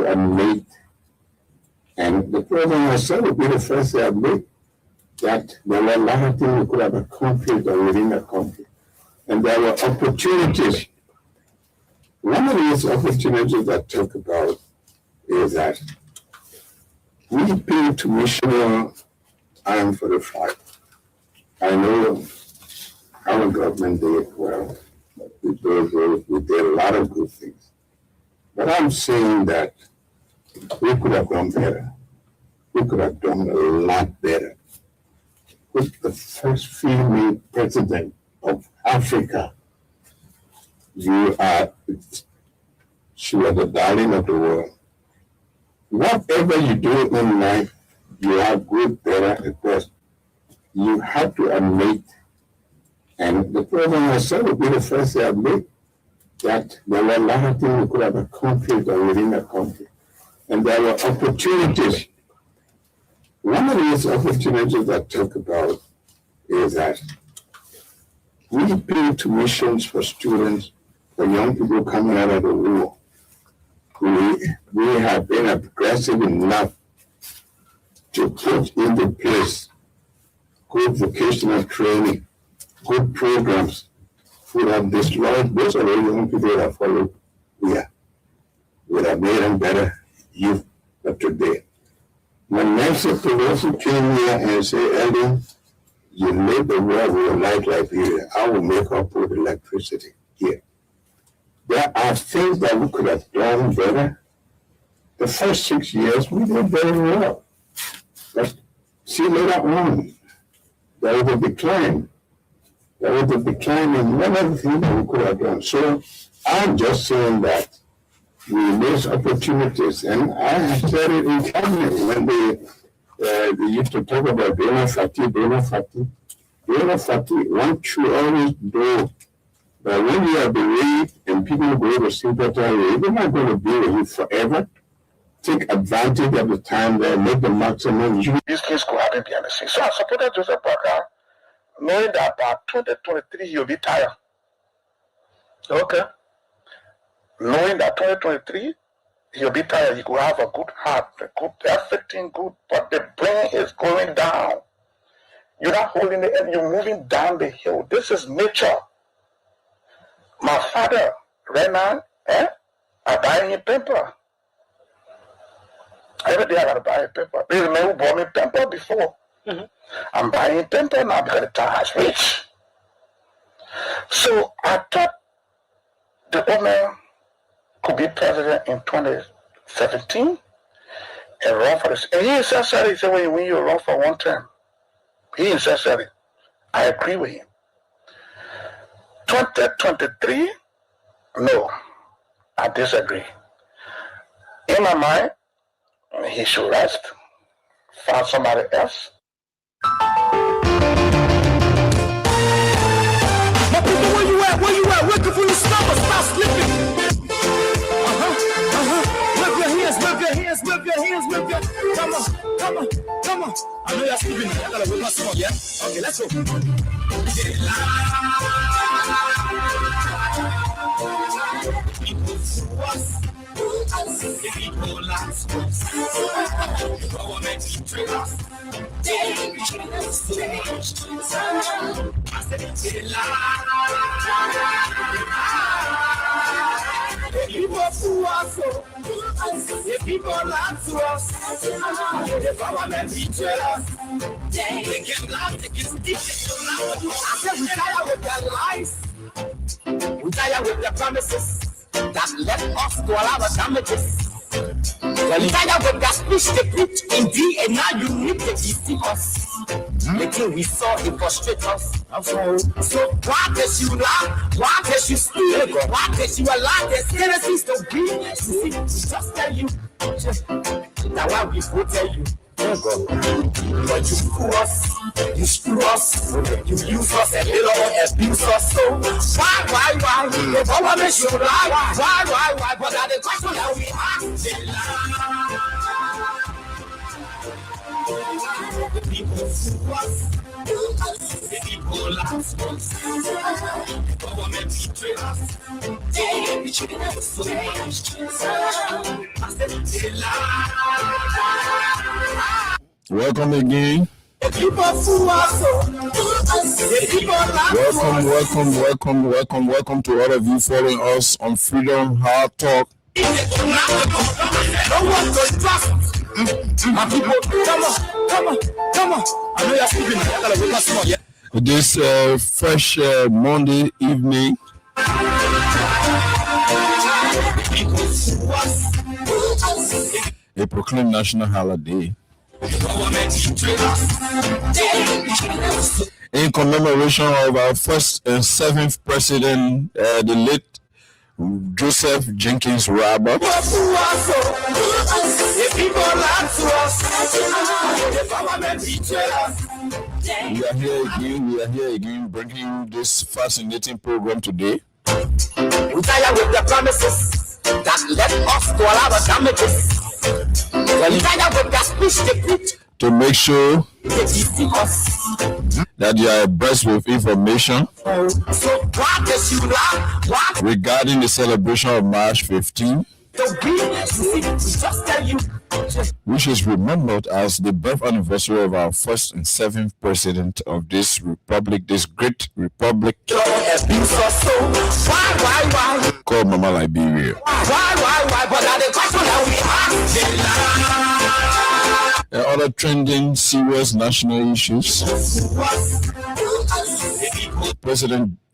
to admit, and the president herself will be the first to admit, that there were a lot of things we could have accomplished within the country. And there were opportunities. One of these opportunities I talk about is that we pay tuition time for the fight. I know our government did well. We did a lot of good things. But I'm saying that we could have done better. We could have done a lot better. With the first female president of Africa, she was the darling of the world. Whatever you do in life, you are good, better, and best. You have to admit, and the president herself will be the first to admit, that there were a lot of things we could have accomplished within the country. And there were opportunities. One of these opportunities I talk about is that we pay tuitions for students, for young people coming out of the war. We have been aggressive enough to put into place good vocational training, good programs would have destroyed those of the young people that followed here. Would have made them better youth of today. When Nancy Pelosi came here and said, Elden, you made the world with a light Liberia, I will make her put electricity here. There are things that we could have done better. The first 6 years, we did very well. But see, later on, there was a decline. There was a decline in one of the things that we could have done. So I'm just saying that we miss opportunities. And I have said it in cabinet when they used to talk about Dona Fati. One should always know that when you are bereaved and people go to sympathize with you, they're not going to be with you forever. Take advantage of the time there, make the maximum use. These things could happen behind the scenes. So I supported Joseph Parker, knowing that by 2023 he'll be tired. Okay. Knowing that 2023 he'll be tired, he could have a good heart, everything good, but the brain is going down. You're not holding the end, you're moving down the hill. This is nature. My father, right now, I buy him paper. Every day I gotta buy a paper. There's a man who bought me paper before. Mm-hmm. I'm buying paper now because the time has reached. So I thought the old man could be president in 2017 and run for this. And he said, he said, when you run for one term, he said, I agree with him. 2023, no, I disagree. In my mind, he should rest, find somebody else. My people, where you at? Looking for your stomach, stop slipping. Whip your hands. Come on. I know you're sleeping. I gotta whip my song, yeah? Okay, let's go. People last us. Government betray us. Dangerous stage. I said it's a lie. People fool us. The people lie to us. The government betray us. They get loud, they get stiff. I said we tired with their lies. We tired with their promises that led us to allow the damages. Well, tired with that speech they put in D, and now you need to deceive us. The thing we saw, it frustrates us. So why does you lie? Why does you steal? Why does you allow the tendencies to be? See, we just tell you. That's why we will tell you. But you screw us, you use us and little abuse us. So why? The government should lie. Why? But that's the question that we ask. The people screw us, Welcome again. Welcome to all of you following us on Freedom Hard Talk. This fresh Monday evening. A proclaimed national holiday in commemoration of our first and seventh president, the late Joseph Jenkins Robert. We are here again, bringing this fascinating program today. We tire with the promises that led us to allow the damages. We tire with the speech they put to make sure that you are abreast with information regarding the celebration of March 15, which is remembered as the birth anniversary of our first and seventh president of this republic, this great republic called Mama Liberia. And other trending serious national issues.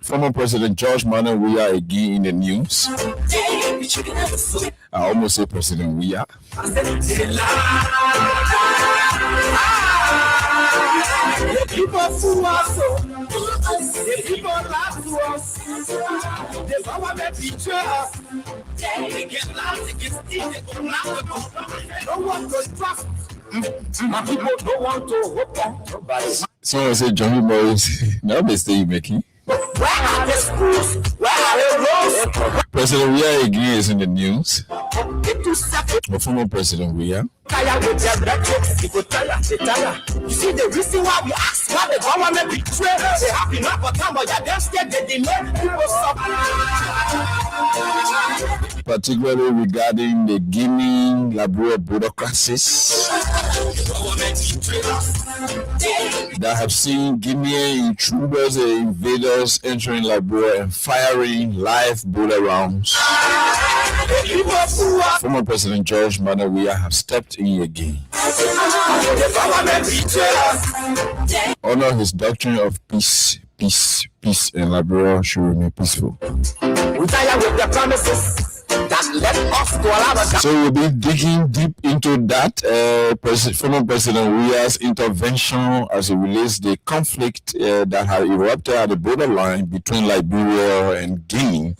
Former President George Manuel Weah again in the news. I almost say President Weah. My people don't want to hope on nobody. Someone say Johnny Morris. Now they stay making. Where are the schools? Where are the roads? President Weah again is in the news. The former President Weah. You see the reason why we ask why the government betray. They have enough for time, but they still they delay people suffer. Particularly regarding the Guinea-Liberia bureaucracies that have seen Guinean intruders and invaders entering Liberia and firing live bullet rounds. Former President George Manuel Weah have stepped in again. Honor his doctrine of peace, and Liberia should remain peaceful. We tire with the promises that led us to allow us. So we'll be digging deep into that. Former President Weah's intervention as it relates the conflict that had erupted at the borderline between Liberia and Guinea.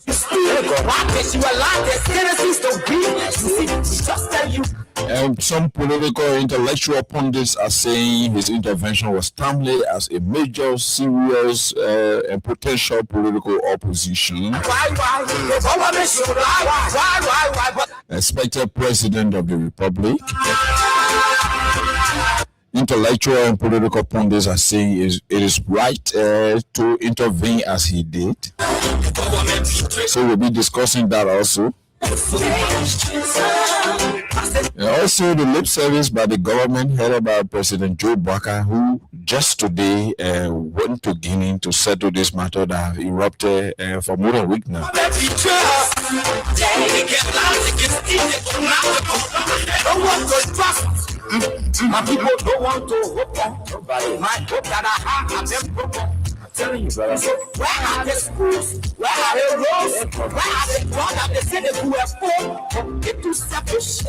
And some political intellectual pundits are saying his intervention was timely as a major, serious, and potential political opposition. Expected president of the republic. Intellectual and political pundits are saying it is right to intervene as he did. So we'll be discussing that also. And also the lip service by the government headed by President Joe Baka, who just today went to Guinea to settle this matter that have erupted for more than a week now. My people don't want to hope on nobody. My hope that I have them broken. Telling you, brother. So where are the schools? Where are the roads? Where are the God that they say they were for? It's too selfish.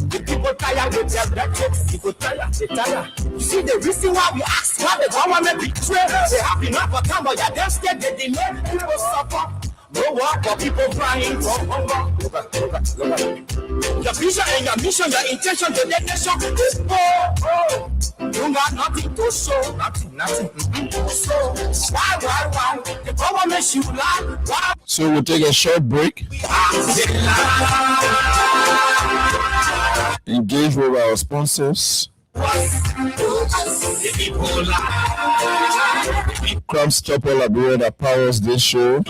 The people tired with their rhetoric. People tired, they tired. You see the reason why we ask why the government betray. They have enough for time, but yeah, they still they delay. People suffer. No work for people crying from hunger. Look at. Your vision and your mission, your intention, the nation is poor. You got nothing to show, nothing to show. Why? The government should lie. Why? So we'll take a short break. Engage with our sponsors. Crumbs Chopper Liberia that powers this show.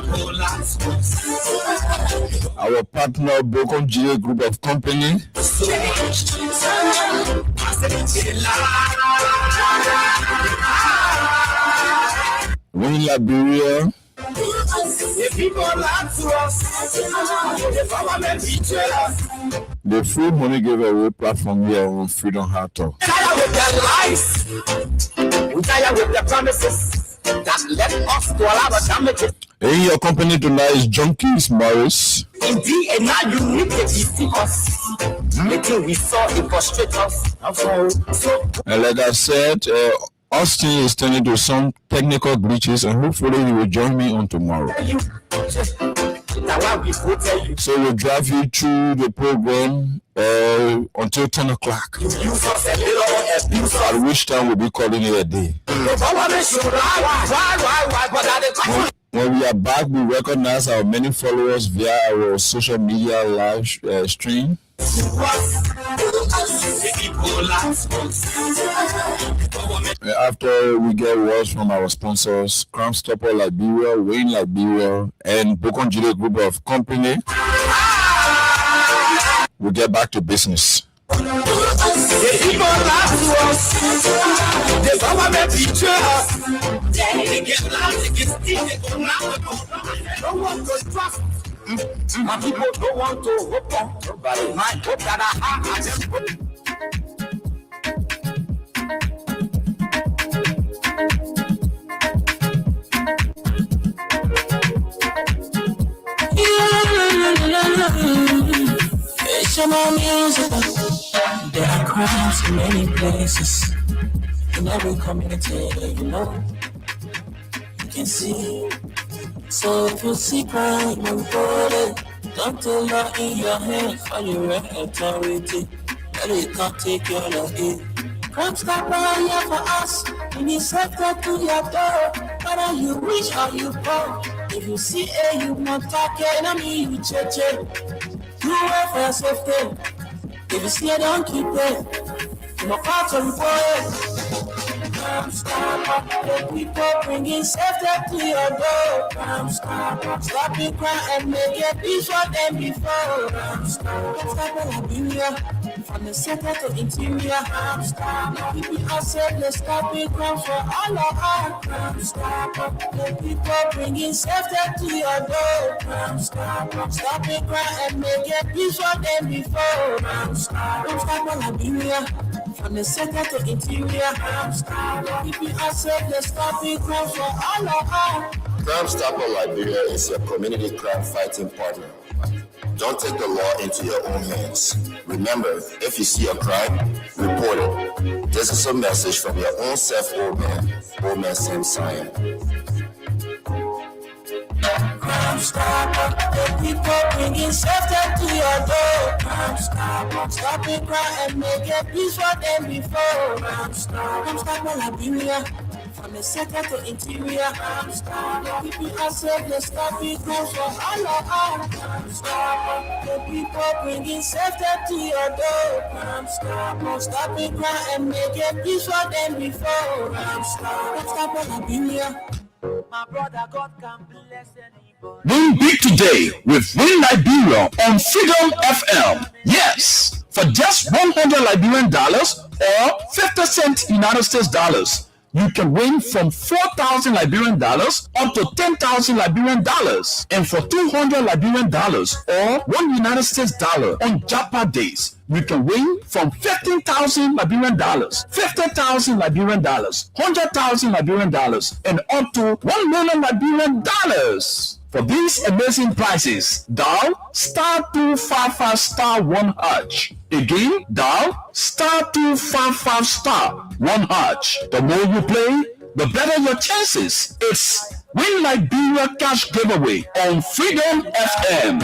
Our partner Bokon GA Group of Company. Win Liberia. The free money giveaway platform here on Freedom Heart Talk. Tired with their lies. We tired with their promises that led us to allow the damages. In your company tonight is Junkies Morris. Indeed, and now you need to deceive us. Until we saw it frustrate us. And like I said, Austin is turning to some technical glitches, and hopefully he will join me on tomorrow. So we'll drive you through the program until 10 o'clock. At which time we'll be calling it a day. When we are back, we recognize our many followers via our social media live stream. After we get words from our sponsors, Crumbs Chopper Liberia, Wayne Liberia, and Bokon GA Group of Company, we'll get back to business. My people don't want to hope on nobody. My hope that I just music. There are crimes in many places, in every community, you can see. So if you see crime, report it. Don't tell law in your hands for your authority. But it can't take your love in. Crime stopper here for us. We need safety to your door. Whether you rich or you poor. If you see a you not talk enemy, you check. You wait for your safety. If you see a don't keep it. You know how to report it. Stop the people bringing safety to your door. Stop the crime and make it before them before. Stop Liberia from the center to interior. People are safe, let's stop the crime for all of us. Stop the people bringing safety to your door. Stop the crime and make it before them before. Stop Liberia from the center to interior. People are safe, let's stop it crime for all of us. Crime Stopper Liberia is your community crime fighting partner. Don't take the law into your own hands. Remember, if you see a crime, report it. This is a message from your own self, Old Man Sam Sion. Crime Stopper, the people bringing safety to your door. Crime Stopper, stop it crime and make it peace for them before. Crime Stopper Liberia, from the center to interior. Crime Stopper, people are safe, let's stop it crime for all of us. Crime Stopper, the people bringing safety to your door. Crime Stopper, stop it crime and make it peace for them before. Crime Stopper Liberia. my brother, God can bless anybody. Win big today with Win Liberia on Freedom FM. Yes, for just $100 Liberian dollars or 50 cents United States dollars, you can win from 4,000 Liberian dollars up to 10,000 Liberian dollars. And for $200 Liberian dollars or $1 United States dollar on Japa days, you can win from 15,000 Liberian dollars, 50,000 Liberian dollars, 100,000 Liberian dollars, and up to 1 million Liberian dollars. For these amazing prizes, dial *255*1#. Again, dial *255*1#. The more you play, the better your chances. It's Win Liberia Cash Giveaway on Freedom FM.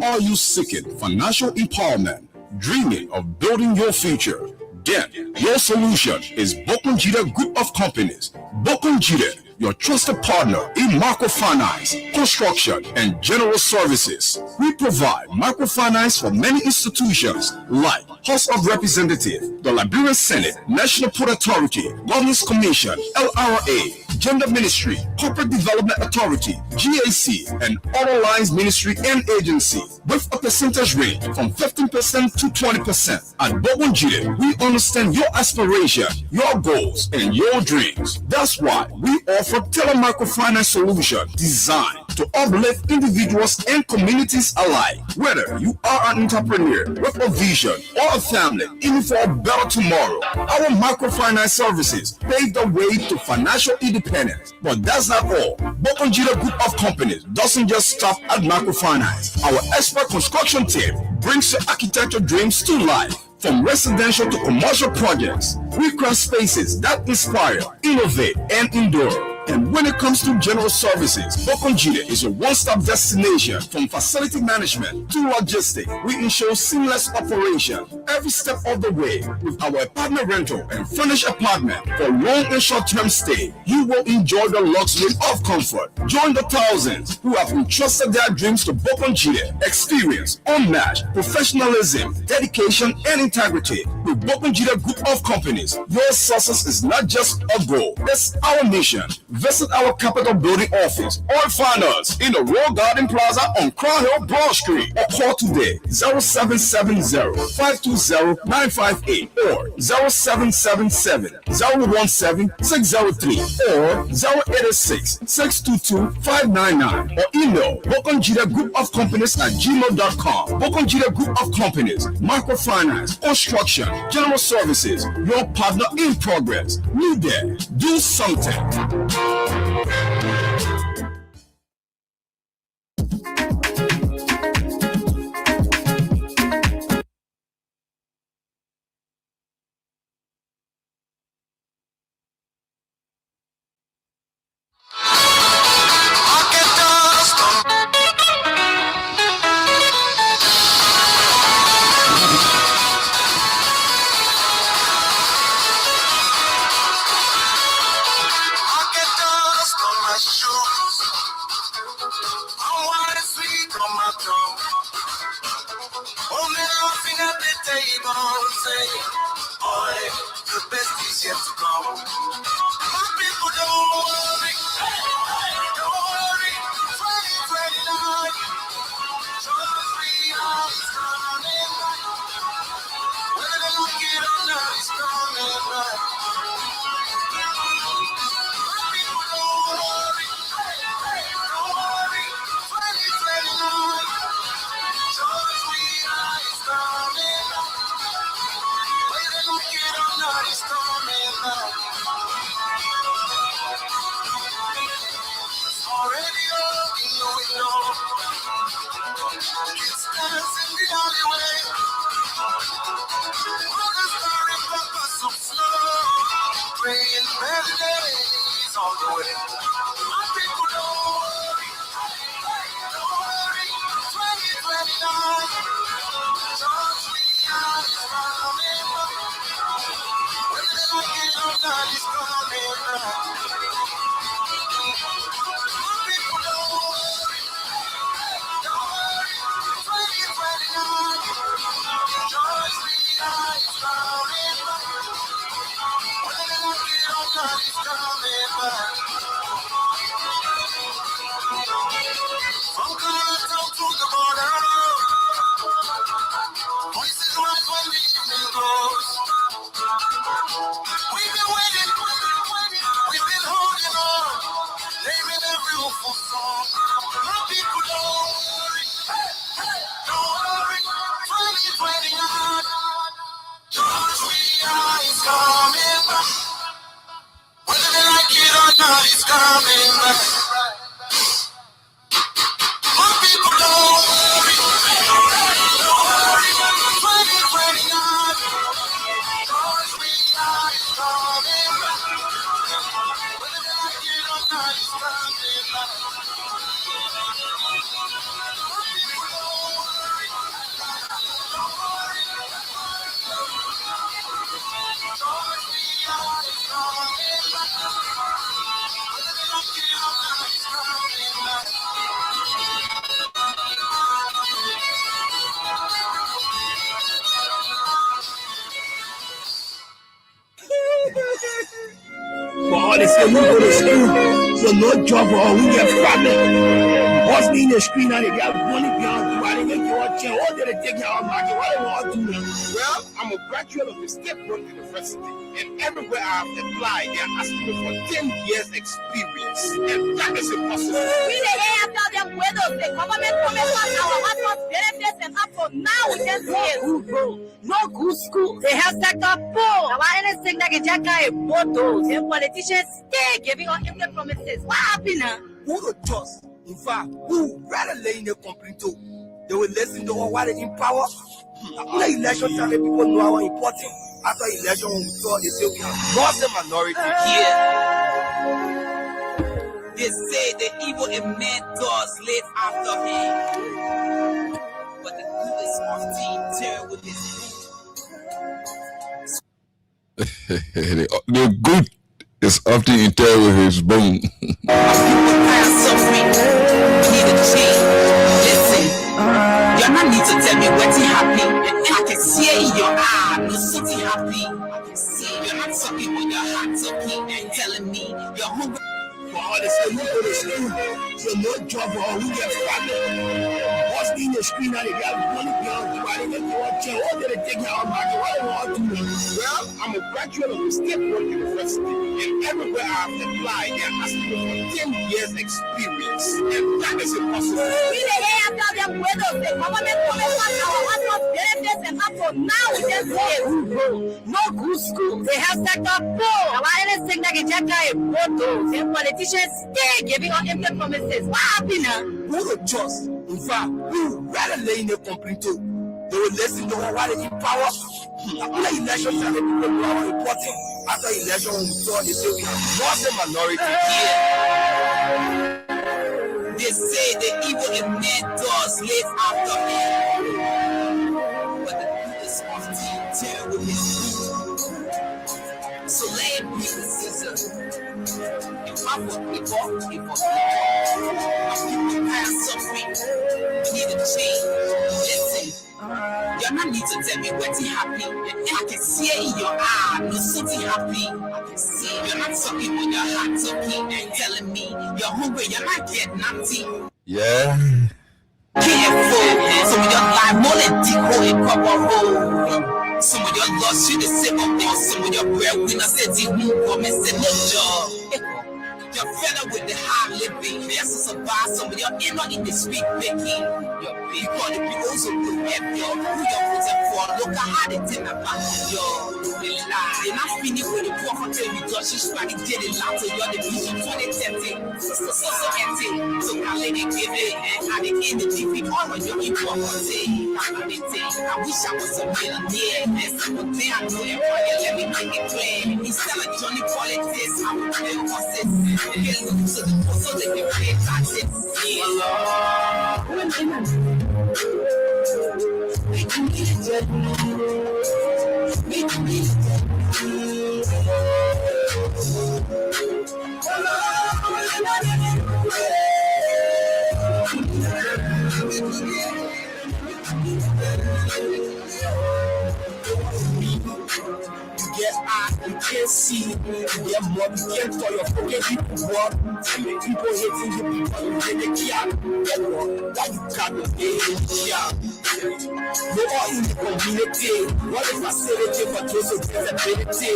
Are you seeking financial empowerment, dreaming of building your future? Then your solution is Bokon GA Group of Companies. Bokon GA your trusted partner in microfinance, construction, and general services. We provide microfinance for many institutions like House of Representatives, the Liberian Senate, National Port Authority, Governance Commission, LRA, Gender Ministry, Corporate Development Authority, GAC, and other lines ministry and agency, with a percentage rate from 15% to 20%. At Bobonjide, we understand your aspiration, your goals, and your dreams. That's why we offer tailored microfinance solutions designed to uplift individuals and communities alike. Whether you are an entrepreneur with a vision or a family aiming for a better tomorrow, our microfinance services pave the way to financial independence. But that's not all. Bobonjide Group of Companies doesn't just stop at microfinance. Our expert construction team brings your architecture dreams to life. From residential to commercial projects, we craft spaces that inspire, innovate, and endure. And when it comes to general services, Bobonjide is a one-stop destination. From facility management to logistics, we ensure seamless operation every step of the way. With our apartment rental and furnished apartment for long and short-term stay, you will enjoy the luxury of comfort. Join the thousands who have entrusted their dreams to Bobonjide. Experience, unmatched professionalism, dedication, and integrity. With Bobonjide Group of Companies, your success is not just a goal; it's our mission. Visit our Capitol Building office or find us in the Royal Garden Plaza on Crown Hill, Broad Street, or call today 0770-520-958 or 0777-017-603 or 0886-622-599 or email Bobonjide Group of Companies at gmail.com. Bobonjide Group of Companies, microfinance, construction, general services, your partner in progress. Be there. Do something. all they say, who go to school, so no job or who get family. What's being the screen and they get money beyond, why they make you watch it, or they take your market, what they want to do. Well, I'm a graduate of the State Road University, and everywhere I've applied, they're asking me for 10 years experience, and that is impossible. We the tell them whether the government promised us our husband's benefits and up for now we just say no good school. The health sector poor. Our anything that can check out photos. The politicians stay giving us empty promises. What happened now? Who would trust? In fact, who rather lay in the complaint to? They will listen to what they in power. After election time, people know how important. After election, we saw Ethiopia lost the minority here. They say the evil in mentors live after him, but the good is often tear with his The good is often interred with his bone. people tired suffering, need a change. Listen, you're not need to tell me what's happy. I can see it in your eye, no something happy. I can see you're not talking when your heart's talking and telling me you're hungry. For all they say, who go to school, so no job or who get family. What's being the screen and they get money beyond, why they make you watch it, or they take your market, what they want to do. Well, I'm a graduate of the State Road University, and everywhere I've applied, they're asking me for 10 years experience, and that is impossible. We the tell them whether the government promised us our husband's benefits and up for now we just say no good school. The health sector poor. Our anything that can check out photos. The politicians stay giving us empty promises. What happened now? Who would trust? In fact, who rather lay in the complaint to? They will listen to what they in power. After election time, people know how important. After election, we saw Ethiopia lost the minority here. They say the evil in mentors live after him, but the good is often tear with his boot. So let it be the scissor. If I for people, my people tired suffering, need a change. Listen, you're not need to tell me what's happy. I can see it in your eye, no something happy. I can see you're not talking when your heart's talking and telling me you're hungry, you're not getting nothing. Yeah. Careful, some of your life more than decoy and cover hole. Some of your loss should have said up there, some of your breadwinner said you move for missing no job. You're fed up with the hard living. There's to survive some of your inner in the street picking. Your big body people so good at your who you're putting for. Look at how they tell about your lie. They're not finished with the poor for you just she's trying to get it loud. So you're the vision 2030. So empty. So now let it give it. And how they end the TV all of your people for say. I wish I was a millionaire. And some day I know that one let me make it clear. He sell like Johnny Politics. I would play horses. Get loose to the post so they can pay taxes. Get out, you can't see, you get more, you can't call your pocket people work. Too many people hating you because you get the care. Get what? Why you got the day in the care? No all in the community. What if I say they take for those who disability?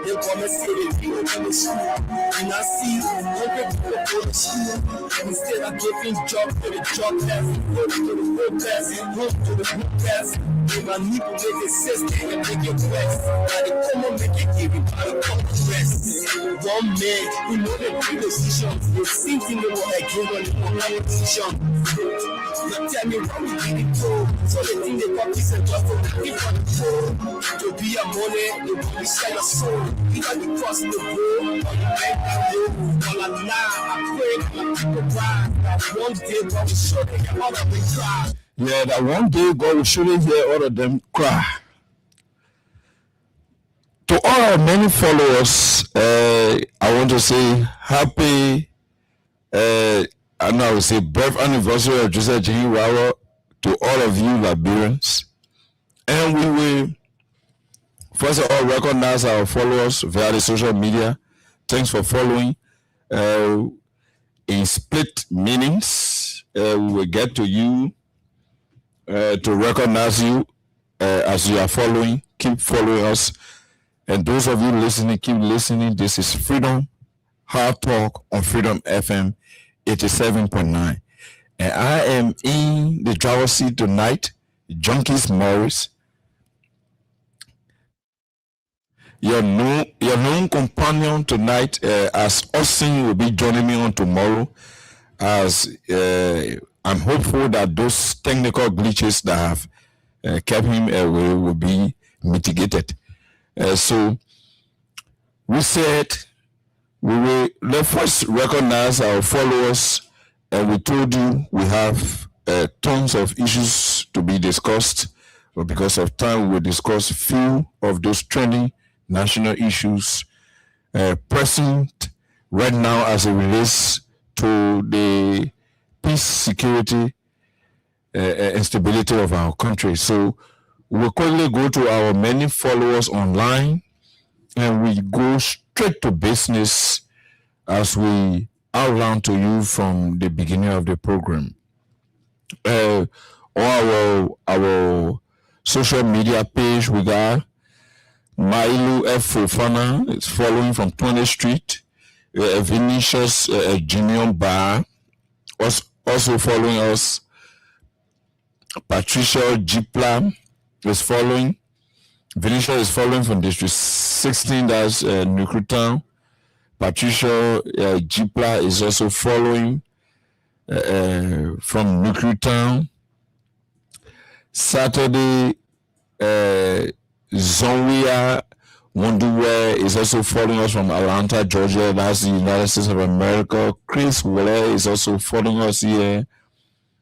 They come and say they go to the school. And I see 100 people go to school. Instead of giving job to the jobless, go to the hopeless, home to the hopeless. They manipulate the system and make it worse. And they come and make it give it by a couple rest. One man who know the big decisions, the same thing they were again on the competition. Now tell me what we did it for. So they think they got this and just for the people. To be a money, they will sell your soul. Either you cross the road or you make that road. All I now, I pray my people rise. That one day God will show them all of them cry. Yeah, that one day God will surely hear all of them cry. To all our many followers, I want to say happy, and I will say birth anniversary of Josiah Agyeng-Awaro to all of you Liberians. And we will first of all recognize our followers via the social media thanks for following. In split meanings, we will get to you to recognize you as you are following. Keep following us. And those of you listening, keep listening. This is Freedom Hard Talk on Freedom FM 87.9. And I am in the driver's seat tonight, Junkies Morris. Your known companion tonight, as Austin will be joining me on tomorrow, as I'm hopeful that those technical glitches that have kept him away will be mitigated. So we said we will first recognize our followers, and we told you we have tons of issues to be discussed, but because of time, we will discuss a few of those trending national issues present right now as it relates to the peace, security, and stability of our country. So we'll quickly go to our many followers online, and we go straight to business as we outline to you from the beginning of the program. On our social media page, we got Mailu F. Fofana is following from 20th Street. Vinicius Junior Bar also following us. Patricia Jipla is following. Vinicius is following from District 16, that's Nuclear Town. Patricia Jipla is also following from Nuclear Town. Saturday, Zonwia Wonduwe is also following us from Atlanta, Georgia. That's the United States of America. Chris Wille is also following us here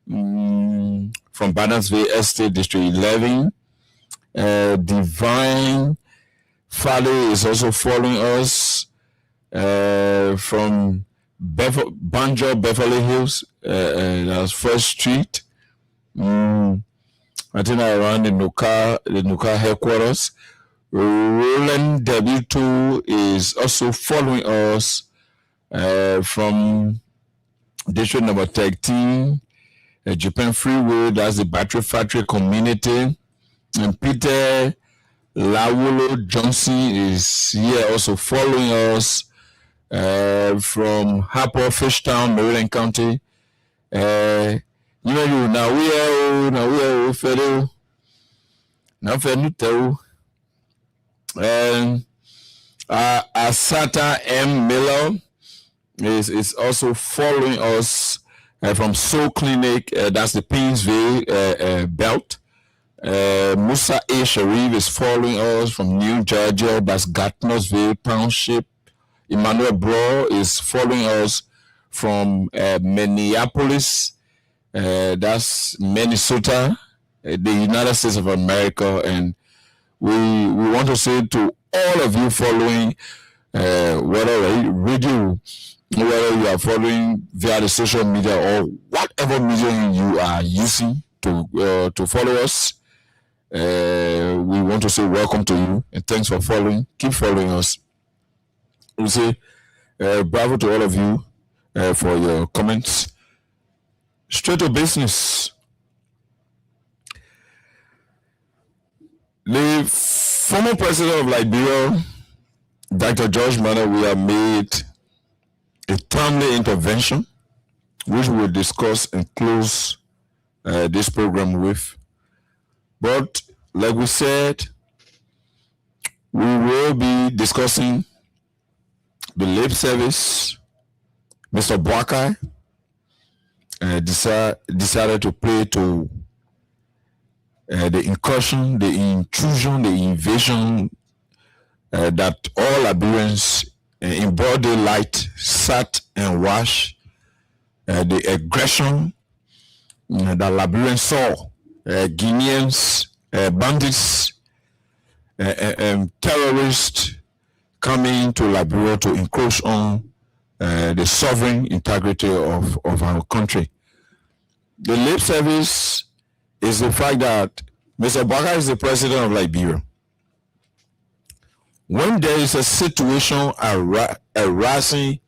from Bannersville Estate, District 11. Divine Fale is also following us from Banjo, Beverly Hills. That's First Street. I think around the Nuka headquarters. Roland W2 is also following us from district number 13, Japan Freeway. That's the Battery Factory community. And Peter Lawolo Johnson is here also following us from Harper Fishtown, Maryland County. Now we are Federal. Now Federal. And Asata M. Miller is also following us from Soul Clinic. That's the Painesville belt. Musa A. Sharif is following us from New Georgia. That's Gatineausville Township. Emmanuel Bro is following us from Minneapolis. That's Minnesota, the United States of America. And we want to say to all of you following, whether radio, whether you are following via the social media or whatever media you are using to follow us, we want to say welcome to you and thanks for following. Keep following us. We say bravo to all of you for your comments. Straight to business. The former president of Liberia, Dr. George Manneh, we have made a timely intervention, which we will discuss and close this program with. But like we said, we will be discussing the lip service. Mr. Boakai decided to play to the incursion, the intrusion, the invasion that all Liberians in broad daylight sat and watched, the aggression that Liberians saw, Guineans, bandits, terrorists coming to Liberia to encroach on the sovereign integrity of our country. The lip service is the fact that Mr. Boakai is the president of Liberia. when there is a situation arising,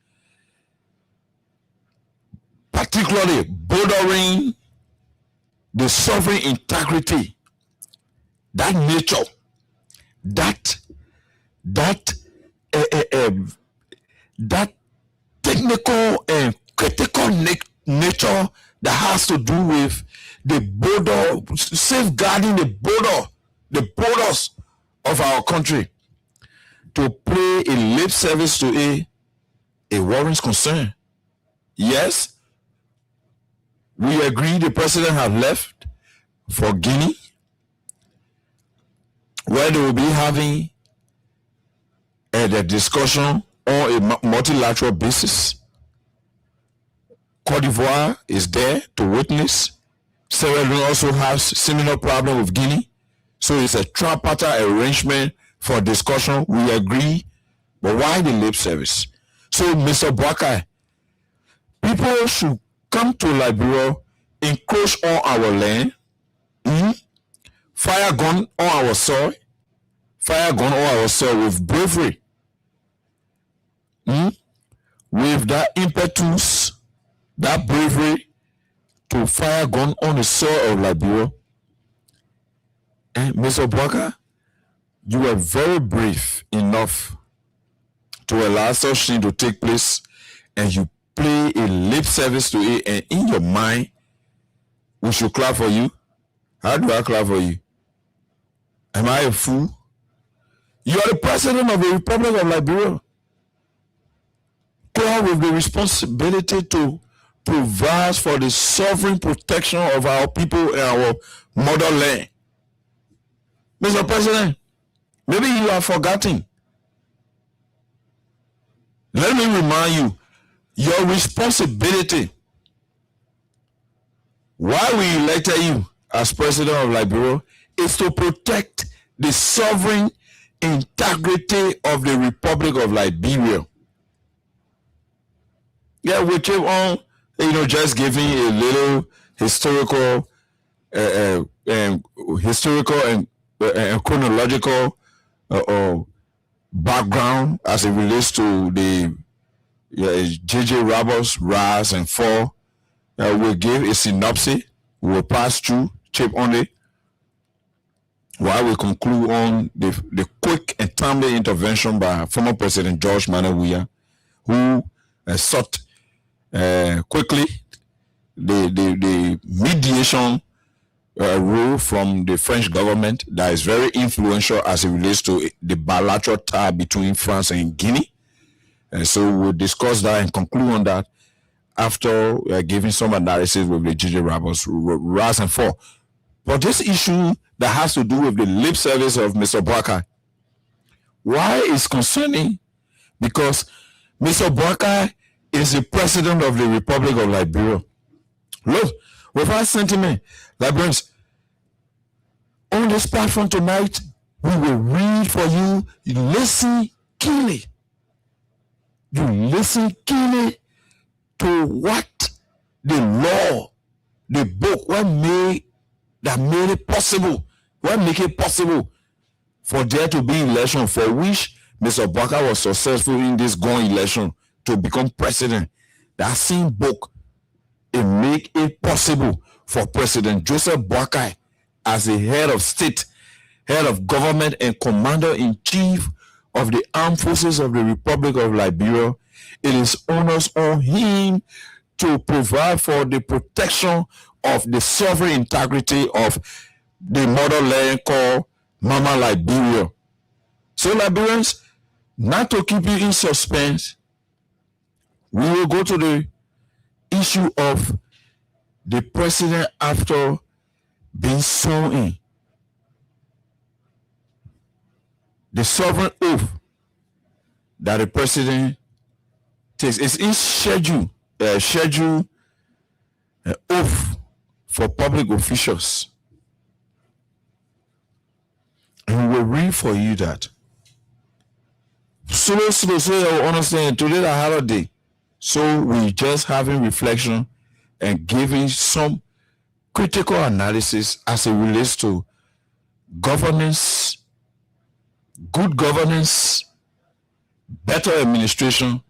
particularly bordering the sovereign integrity, that nature, that technical and critical nature that has to do with the border, safeguarding the borders of our country, to pay a lip service to a warrants concern. Yes, we agree the president have left for Guinea, where they will be having the discussion on a multilateral basis. Cote d'Ivoire is there to witness. Sierra Leone also has similar problem with Guinea. So it's a tripartite arrangement for discussion. We agree, but why the lip service? So, Mr. Boakai, people should come to Liberia, encroach on our land, fire gun on our soil, with bravery, with that impetus, that bravery to fire gun on the soil of Liberia. And Mr. Boakai, you were very brave enough to allow such thing to take place, and you play a lip service to it, and in your mind, we should clap for you. How do I clap for you? Am I a fool? You are the president of the Republic of Liberia. Clap with the responsibility to provide for the sovereign protection of our people and our motherland. Mr. President, maybe you are forgetting. Let me remind you, your responsibility, why we elected you as president of Liberia, is to protect the sovereign integrity of the Republic of Liberia. Yeah, we keep on, just giving a little historical and chronological background as it relates to the J.J. Roberts, Ras, and Fall. We'll give a synopsis. We'll pass through, chip on it, while we conclude on the quick and timely intervention by former President George Manneh Weah, who sought quickly the mediation rule from the French government that is very influential as it relates to the bilateral tie between France and Guinea. And so we'll discuss that and conclude on that after giving some analysis with the J.J. Roberts, Ras, and Fall. But this issue that has to do with the lip service of Mr. Boakai, why is concerning? Because Mr. Boakai is the president of the Republic of Liberia. Look, without sentiment, Liberians, on this platform tonight, we will read for you. You listen keenly. You listen keenly to what the law, the book, what made it possible, what make it possible for there to be election, for which Mr. Boakai was successful in this going election to become president. That same book, it make it possible for President Joseph Boakai, as the head of state, head of government, and commander-in-chief of the armed forces of the Republic of Liberia, it is onus on him to provide for the protection of the sovereign integrity of the motherland called Mama Liberia. So, Liberians, not to keep you in suspense, we will go to the issue of the president after being sworn in. The sovereign oath that the president takes is in schedule oath for public officials. And we will read for you that. Slow, so you understand, today is a holiday. So we just having reflection and giving some critical analysis as it relates to governance good governance, better administration,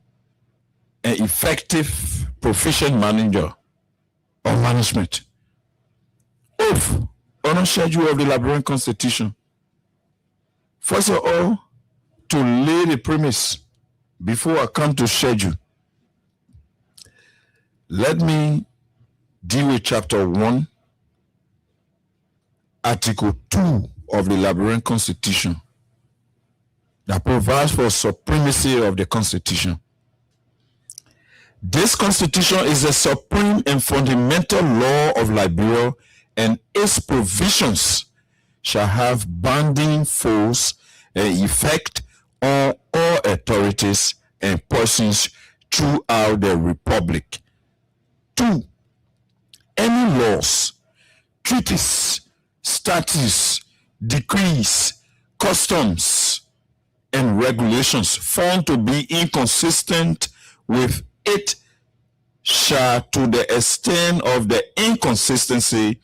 and effective proficient manager or management. Oath on a schedule of the Liberian Constitution. First of all, to lay the premise before I come to schedule, let me deal with Chapter 1, Article 2 of the Liberian Constitution that provides for supremacy of the Constitution. This Constitution is the supreme and fundamental law of Liberia, and its provisions shall have binding force and effect on all authorities and persons throughout the Republic. 2. Any laws, treaties, statutes, decrees, customs, and regulations found to be inconsistent with it shall, to the extent of the inconsistency,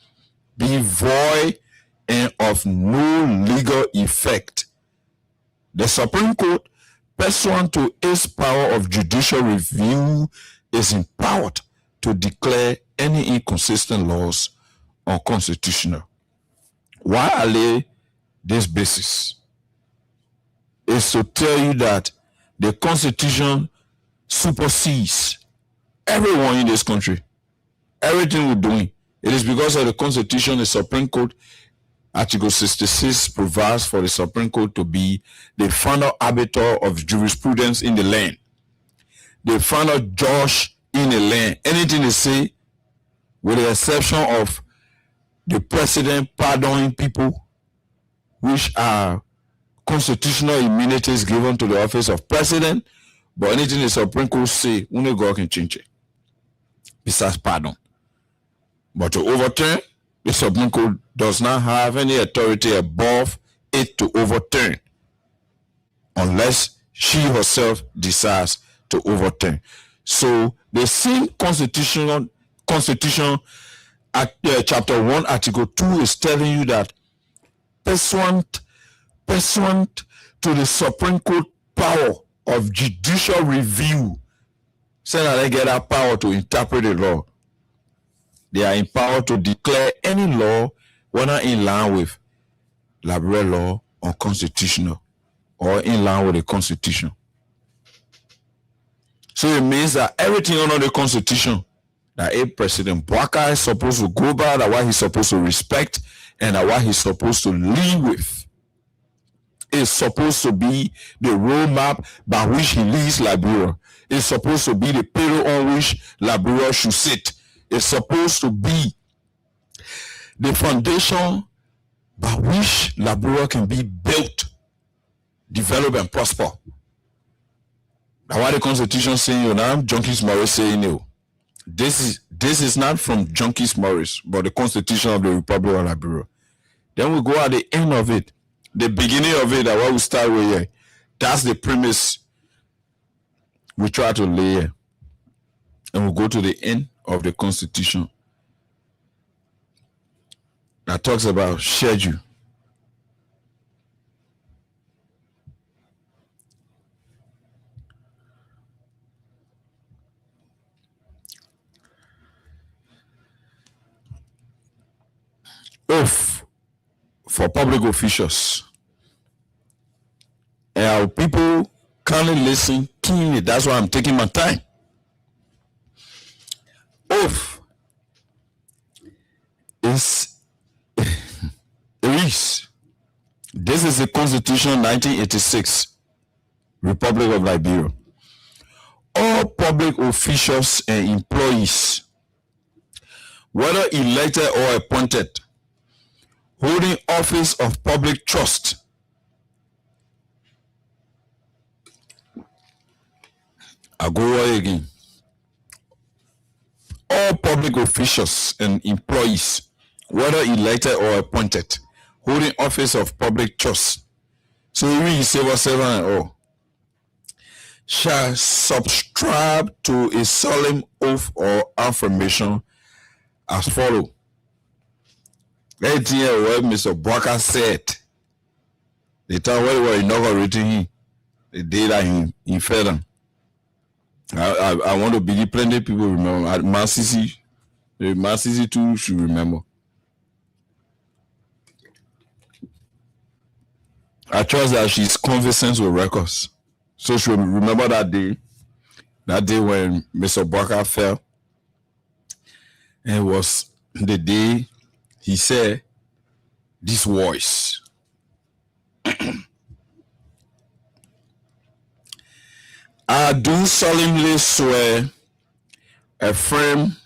be void and of no legal effect. The Supreme Court, pursuant to its power of judicial review, is empowered to declare any inconsistent laws unconstitutional. Why I lay this basis is to tell you that the Constitution supersedes everyone in this country. Everything we're doing, it is because of the Constitution. The Supreme Court, Article 66, provides for the Supreme Court to be the final arbiter of jurisprudence in the land, the final judge in the land. Anything they say, with the exception of the president pardoning people, which are constitutional immunities given to the office of president, but anything the Supreme Court say, only God can change it, besides pardon. But to overturn, the Supreme Court does not have any authority above it to overturn, unless she herself decides to overturn. So the same Constitution at Chapter 1, Article 2 is telling you that pursuant to the Supreme Court power of judicial review, say that they get that power to interpret the law. They are empowered to declare any law, whether in line with Liberian law or constitutional, or in line with the Constitution. So it means that everything under the Constitution that a President Bwaka is supposed to go by, that what he's supposed to respect, and that what he's supposed to lead with, is supposed to be the roadmap by which he leads Liberia. It's supposed to be the pillar on which Liberia should sit. It's supposed to be the foundation by which Liberia can be built, develop, and prosper. That's why the Constitution saying, you know, Junkies Morris saying, you. This is not from Junkies Morris, but the Constitution of the Republic of Liberia. Then we go at the end of it, the beginning of it, that what we start with here. That's the premise we try to lay here. And we go to the end of the Constitution that talks about schedule. Oath for public officials. And our people kindly listen keenly. That's why I'm taking my time. Oath is this is the Constitution 1986, Republic of Liberia. All public officials and employees, whether elected or appointed, holding office of public trust, I go again. All public officials and employees, whether elected or appointed, holding office of public trust, so we civil servant and all, shall subscribe to a solemn oath or affirmation as follows. Let's hear what Mr. Bwaka said. the time when they were inaugurating him, the day that he fell down. I want to believe plenty of people remember. Masisi too should remember. I trust that she's conversant with records. So she will remember that day when Mr. Barker fell. And it was the day he said this voice. I do solemnly swear, affirm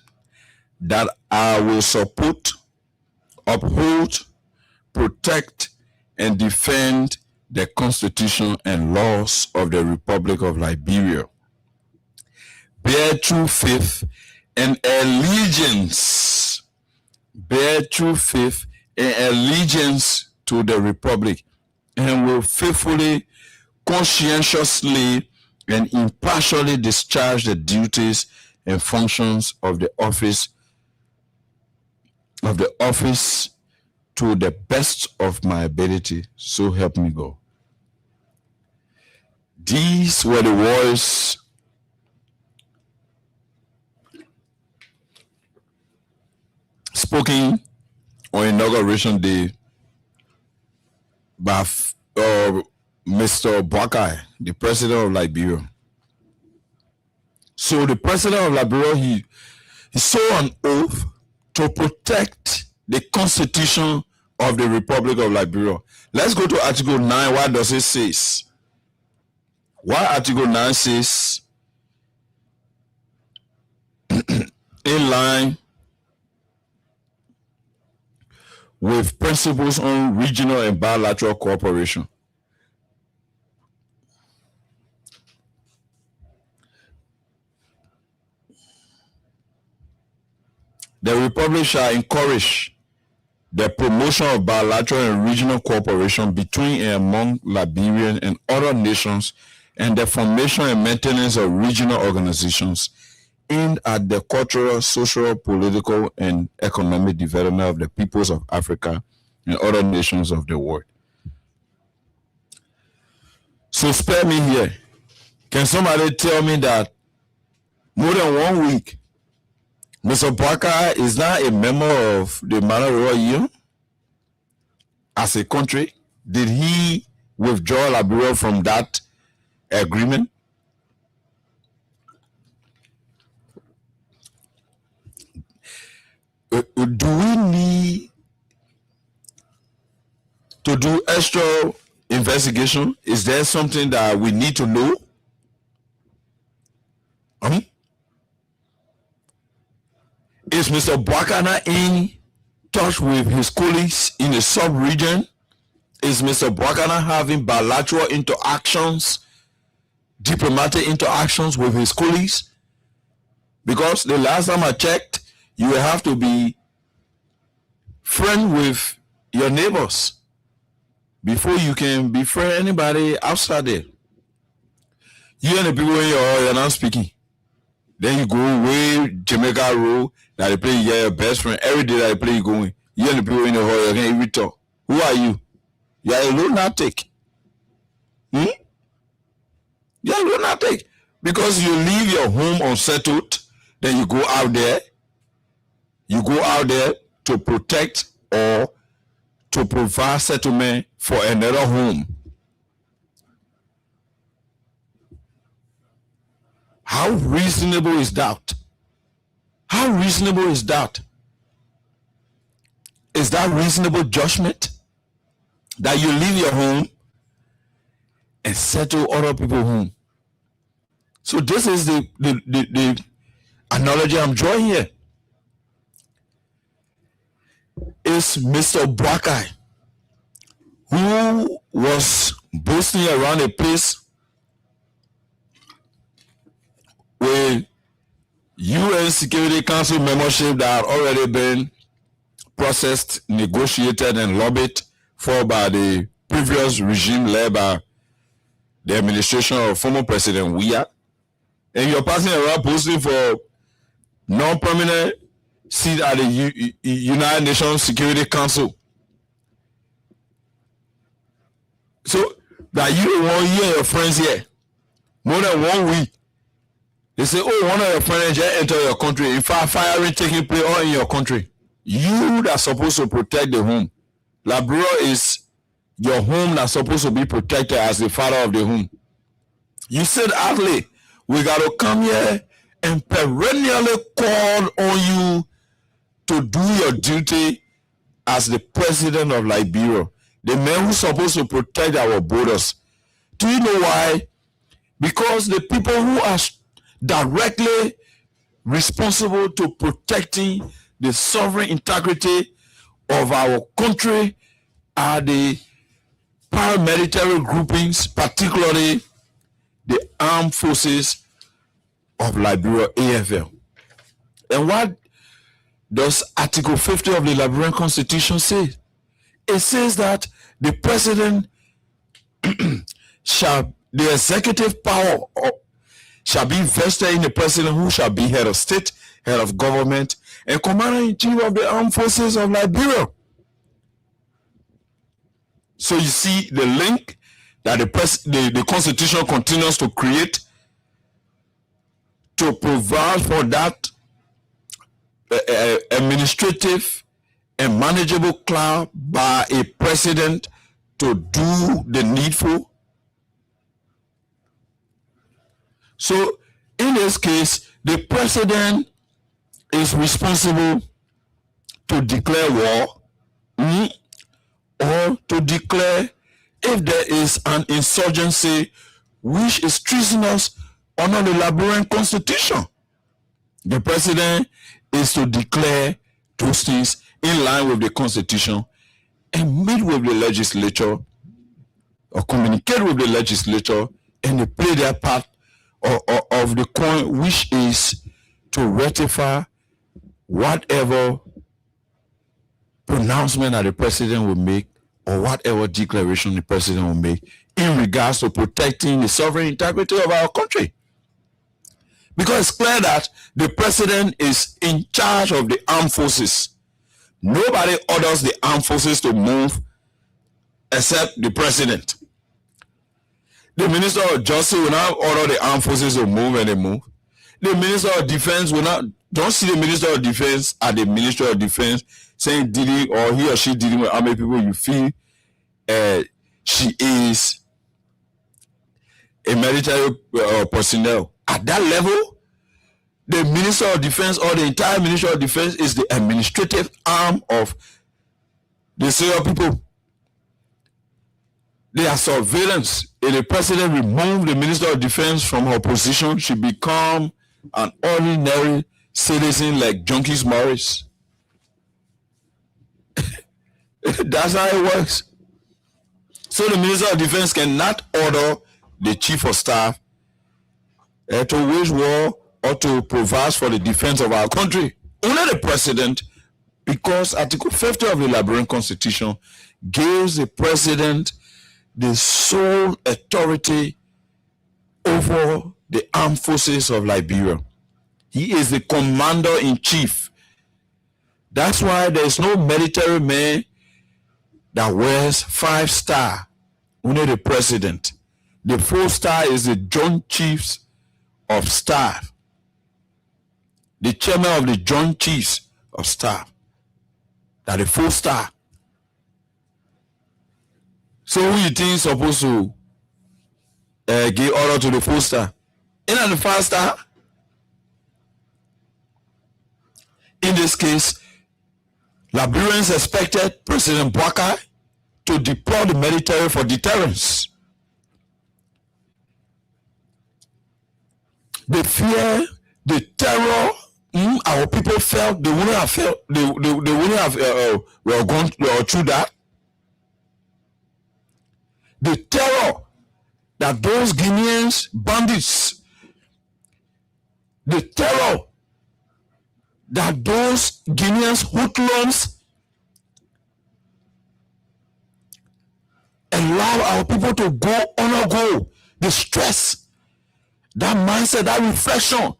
that I will support, uphold, protect, and defend the Constitution and laws of the Republic of Liberia. Bear true faith and allegiance. Bear true faith and allegiance to the Republic, and will faithfully, conscientiously, and impartially discharge the duties and functions of the office to the best of my ability. So help me God. These were the words spoken on Inauguration Day by Mr. Boakai, the president of Liberia. So the president of Liberia, he swore an oath to protect the Constitution of the Republic of Liberia. Let's go to Article 9. What does it say? What Article 9 says, in line with principles on regional and bilateral cooperation. The Republic shall encourage the promotion of bilateral and regional cooperation between and among Liberian and other nations, and the formation and maintenance of regional organizations aimed at the cultural, social, political, and economic development of the peoples of Africa and other nations of the world. So spare me here. Can somebody tell me that more than 1 week, Mr. Barker is not a member of the Malaria Union as a country? Did he withdraw Liberia from that agreement? Do we need to do extra investigation? Is there something that we need to know? Is Mr. Boakai in touch with his colleagues in the sub-region? Is Mr. Boakai having bilateral interactions, diplomatic interactions with his colleagues? Because the last time I checked, you will have to be friend with your neighbors before you can befriend anybody outside there. You and the people in your hall, you're not speaking. Then you go way Jamaica Road, that they play your best friend. Every day that they play, you going. You and the people in the hall, you can't even talk. Who are you? You are a lunatic. You are a lunatic. Because you leave your home unsettled, then you go out there. You go out there to protect or to provide settlement for another home. How reasonable is that? How reasonable is that? Is that reasonable judgment? That you leave your home and settle other people's home. So this is the analogy I'm drawing here. Is Mr. Boakai, who was boasting around a place with UN Security Council membership that had already been processed, negotiated, and lobbied for by the previous regime led by the administration of former President Weah, and you're passing around posting for non-permanent seat at the United Nations Security Council. So that you want you and your friends here more than 1 week. They say, oh, one of your friends just enter your country. In fact, firing taking place all in your country. You that's supposed to protect the home. Liberia is your home that's supposed to be protected as the father of the home. You said, Adley, we got to come here and perennially call on you to do your duty as the president of Liberia, the man who's supposed to protect our borders. Do you know why? Because the people who are directly responsible to protecting the sovereign integrity of our country are the paramilitary groupings, particularly the armed forces of Liberia, AFL. And what does Article 50 of the Liberian Constitution say? It says that the president the executive power shall be vested in the president, who shall be head of state, head of government, and commander-in-chief of the armed forces of Liberia. So you see the link that the Constitution continues to create to provide for that administrative and manageable clout by a president to do the needful. So in this case, the president is responsible to declare war or to declare if there is an insurgency which is treasonous under the Liberian Constitution. The president is to declare those things in line with the Constitution and meet with the legislature or communicate with the legislature, and they play their part of the coin, which is to ratify whatever pronouncement that the president will make or whatever declaration the president will make in regards to protecting the sovereign integrity of our country. Because it's clear that the president is in charge of the armed forces. Nobody orders the armed forces to move except the president. The Minister of Justice will not order the armed forces to move, and they move. The Minister of Defense will not, don't see the Minister of Defense at the Ministry of Defense saying dealing or he or she dealing with how many people you feel she is a military personnel. At that level, the Minister of Defense or the entire Ministry of Defense is the administrative arm of the Syrian people. They are surveillance. If the president removed the Minister of Defense from her position, she become an ordinary citizen like Junkies Morris. That's how it works. So the Minister of Defense cannot order the Chief of Staff to wage war or to provide for the defense of our country. Only the president, because Article 50 of the Liberian Constitution gives the president the sole authority over the armed forces of Liberia. He is the commander-in-chief. That's why there's no military man that wears 5-star, only the president. The 4-star is the Joint Chiefs of Staff, the chairman of the Joint Chiefs of Staff, that the 4-star. So who you think is supposed to give order to the 4-star? Isn't the 5-star? In this case, Liberians expected President Bouakai to deploy the military for deterrence. The fear, the terror our people felt, they wouldn't have felt, they wouldn't have gone through that. The terror that those Guineans bandits, the terror that those Guineans hoodlums allow our people to go on a go, the stress, that mindset, that reflection,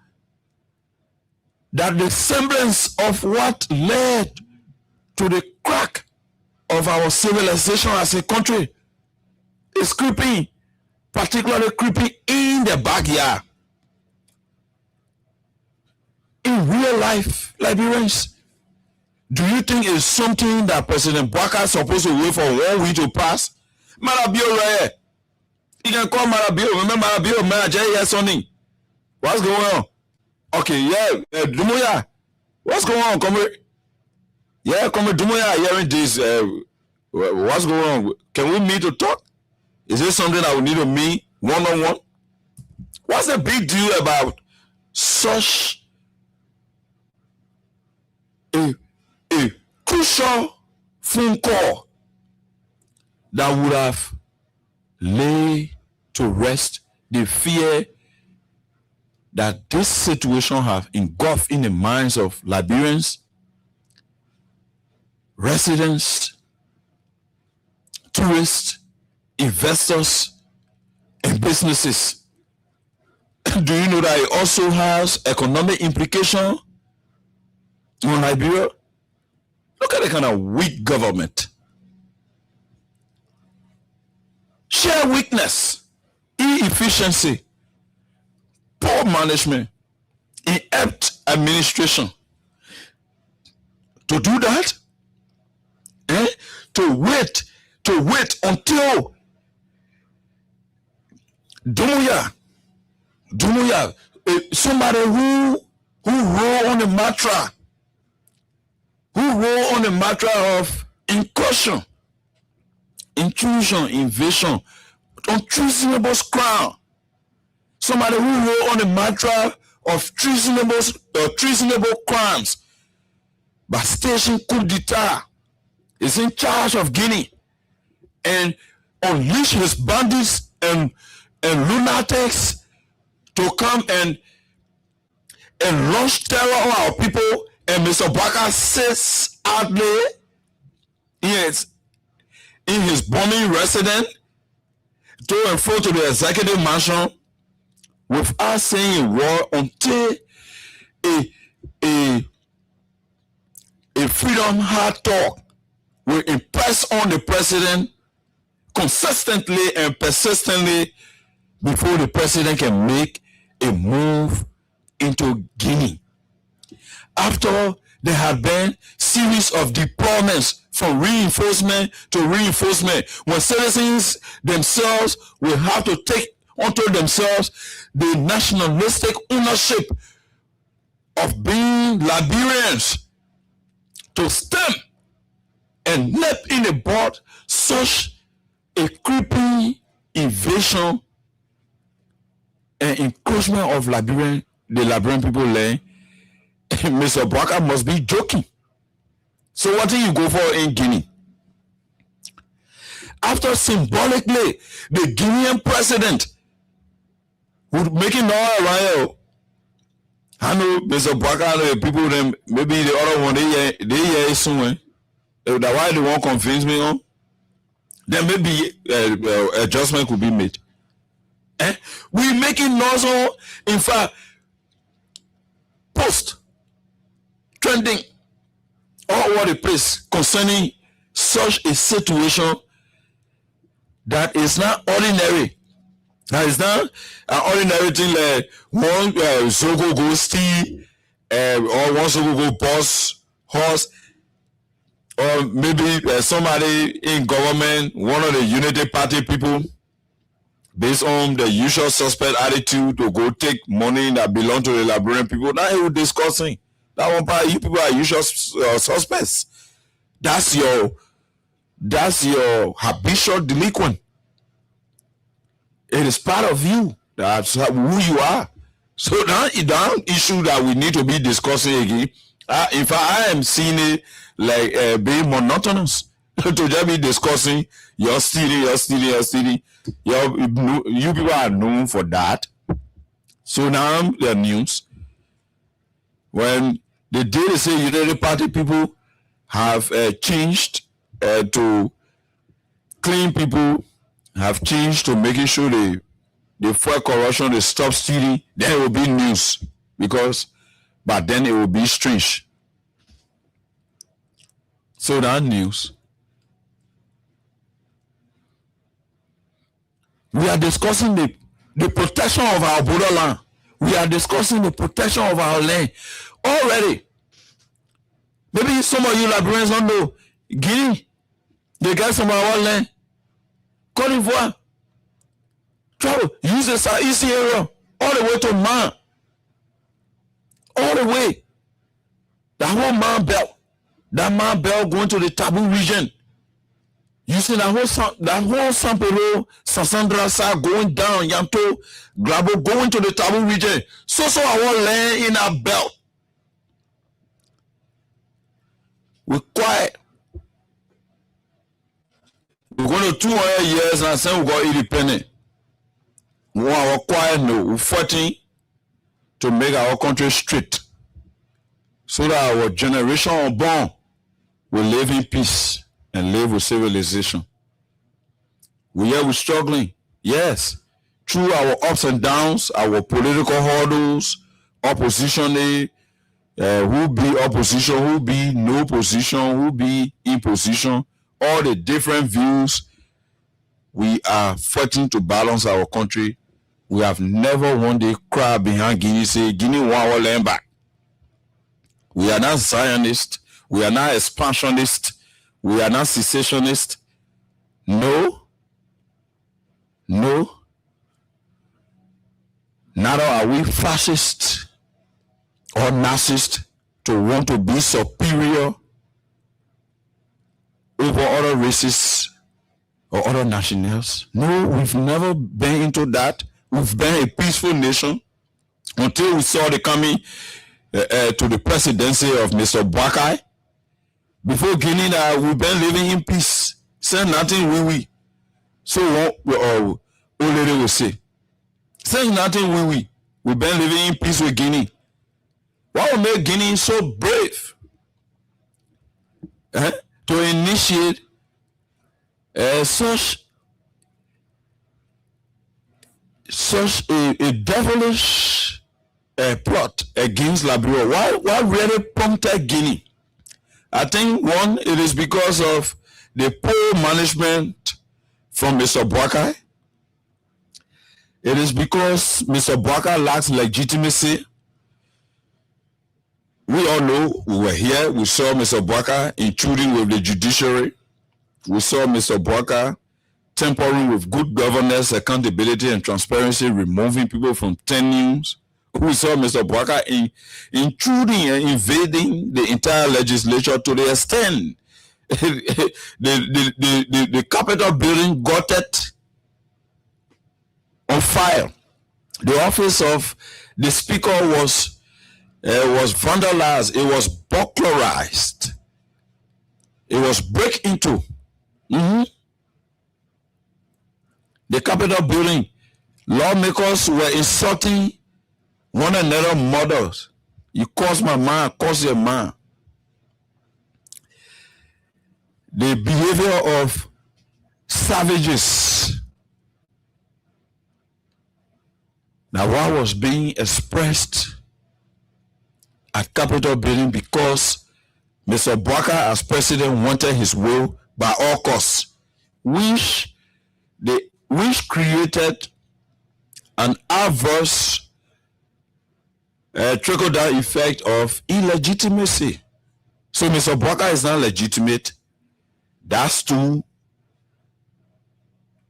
that the semblance of what led to the crack of our civilization as a country is creeping, particularly creeping in the backyard. In real life, Liberians, do you think it's something that President Bwaka is supposed to wait for 1 week to pass? Marabio, right? You can call Marabio. Remember Marabio, manager, yes, Sonny. What's going on? Okay, yeah, Dumuya. What's going on, comrade? Yeah, comrade Dumuya, hearing this. What's going on? Can we meet to talk? Is this something that we need to meet one-on-one? What's the big deal about such a crucial phone call that would have laid to rest the fear that this situation have engulfed in the minds of Liberians, residents, tourists, investors, and businesses? Do you know that it also has economic implication on Liberia? Look at the kind of weak government. Sheer weakness, inefficiency, poor management, inept administration. To do that, to wait until Dumuya, somebody who roll on the matter of incursion, intrusion, invasion, untreasonable crime. Somebody who roll on the matter of treasonable crimes, but station coup d'etat, is in charge of Guinea and unleash his bandits and lunatics to come and launch terror on our people. And Mr. Bwaka sits out there in his bombing residence to and fro to the executive mansion without saying a word until a freedom hard talk will impress on the president consistently and persistently before the president can make a move into Guinea. After there have been series of deployments from reinforcement to reinforcement, when citizens themselves will have to take unto themselves the nationalistic ownership of being Liberians to stem and nip in the bud such a creeping invasion and encroachment of the Liberian people land, Mr. Bwaka must be joking. So what do you go for in Guinea? After symbolically the Guinean president would make it all around. I know Mr. Bwaka, the people them maybe the other one they hear soon. That's why they won't convince me on. Then maybe adjustment could be made. We making noise on, in fact, post trending all over the place concerning such a situation that is not ordinary. That is not an ordinary thing like one Zogo go steal or one Zogo go boss horse, or maybe somebody in government, one of the Unity Party people, based on the usual suspect attitude to go take money that belong to the Liberian people. Now he was discussing that one part. You people are usual suspects. That's your habitual delinquent. It is part of you. That's who you are. So that issue that we need to be discussing again. In fact, I am seeing it like being monotonous to just be discussing you're stealing. You people are known for that. So now the news, when the day they say Unity Party people have changed to clean people, have changed to making sure they fight corruption, they stop stealing, then it will be news. But then it will be strange. So that news. We are discussing the protection of our borderland. We are discussing the protection of our land already. Maybe some of you Liberians don't know. Guinea, they got some of our land. Cote d'Ivoire, travel, use the Southeast area all the way to Man. All the way. That whole Man Belt. That Man Belt going to the Taboo region. You see that whole San Pedro, Sassandra side going down, Yanto, Glabo going to the Taboo region. So our land in our belt. We're quiet. We're going to 200 years and say we got independent. We want our quiet, no. We're fighting to make our country straight. So that our generation unborn will live in peace and live with civilization. We're struggling. Yes. Through our ups and downs, our political hurdles, opposition, who be opposition, who be no position, who be in position, all the different views, we are fighting to balance our country. We have never one day cried behind Guinea, say, Guinea want our land back. We are not Zionists. We are not expansionists. We are not secessionists. No. Neither are we fascists or Nazis to want to be superior over other races or other nationals. No, we've never been into that. We've been a peaceful nation until we saw the coming to the presidency of Mr. Boakai. Before Guinea, we've been living in peace. Say nothing, we. So what lady will say? Say nothing, we. We've been living in peace with Guinea. What will make Guinea so brave to initiate such a devilish plot against Liberia? Why really prompted Guinea? I think one, it is because of the poor management from Mr. Boakai. It is because Mr. Boakai lacks legitimacy. We all know, we were here, we saw Mr. Boakai intruding with the judiciary. We saw Mr. Boakai tampering with good governance, accountability, and transparency, removing people from tenues. We saw Mr. Boakai intruding and invading the entire legislature to the extent the Capitol building got it on fire. The office of the speaker was vandalized. It was burglarized. It was break into. The Capitol building. Lawmakers were insulting one another mothers. You curse my man, curse your man. The behavior of savages. Now what was being expressed at Capitol building because Mr. Boakai as president wanted his will by all costs, which created an adverse trickle-down effect of illegitimacy. So Mr. Boakai is not legitimate. That's 2.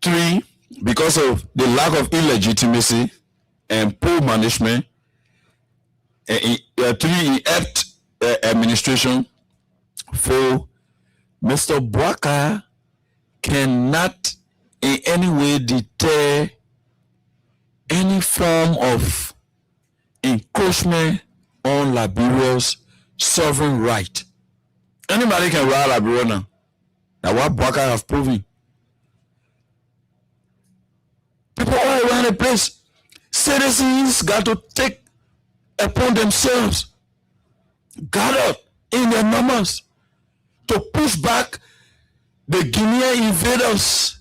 3, because of the lack of illegitimacy and poor management. 3, inept administration. 4, Mr. Boakai cannot in any way deter any form of encroachment on Liberia's sovereign right. Anybody can ride Liberia now. Now what Boakai have proven. People all around the place, citizens got to take upon themselves, gathered in their numbers, to push back the Guinean invaders,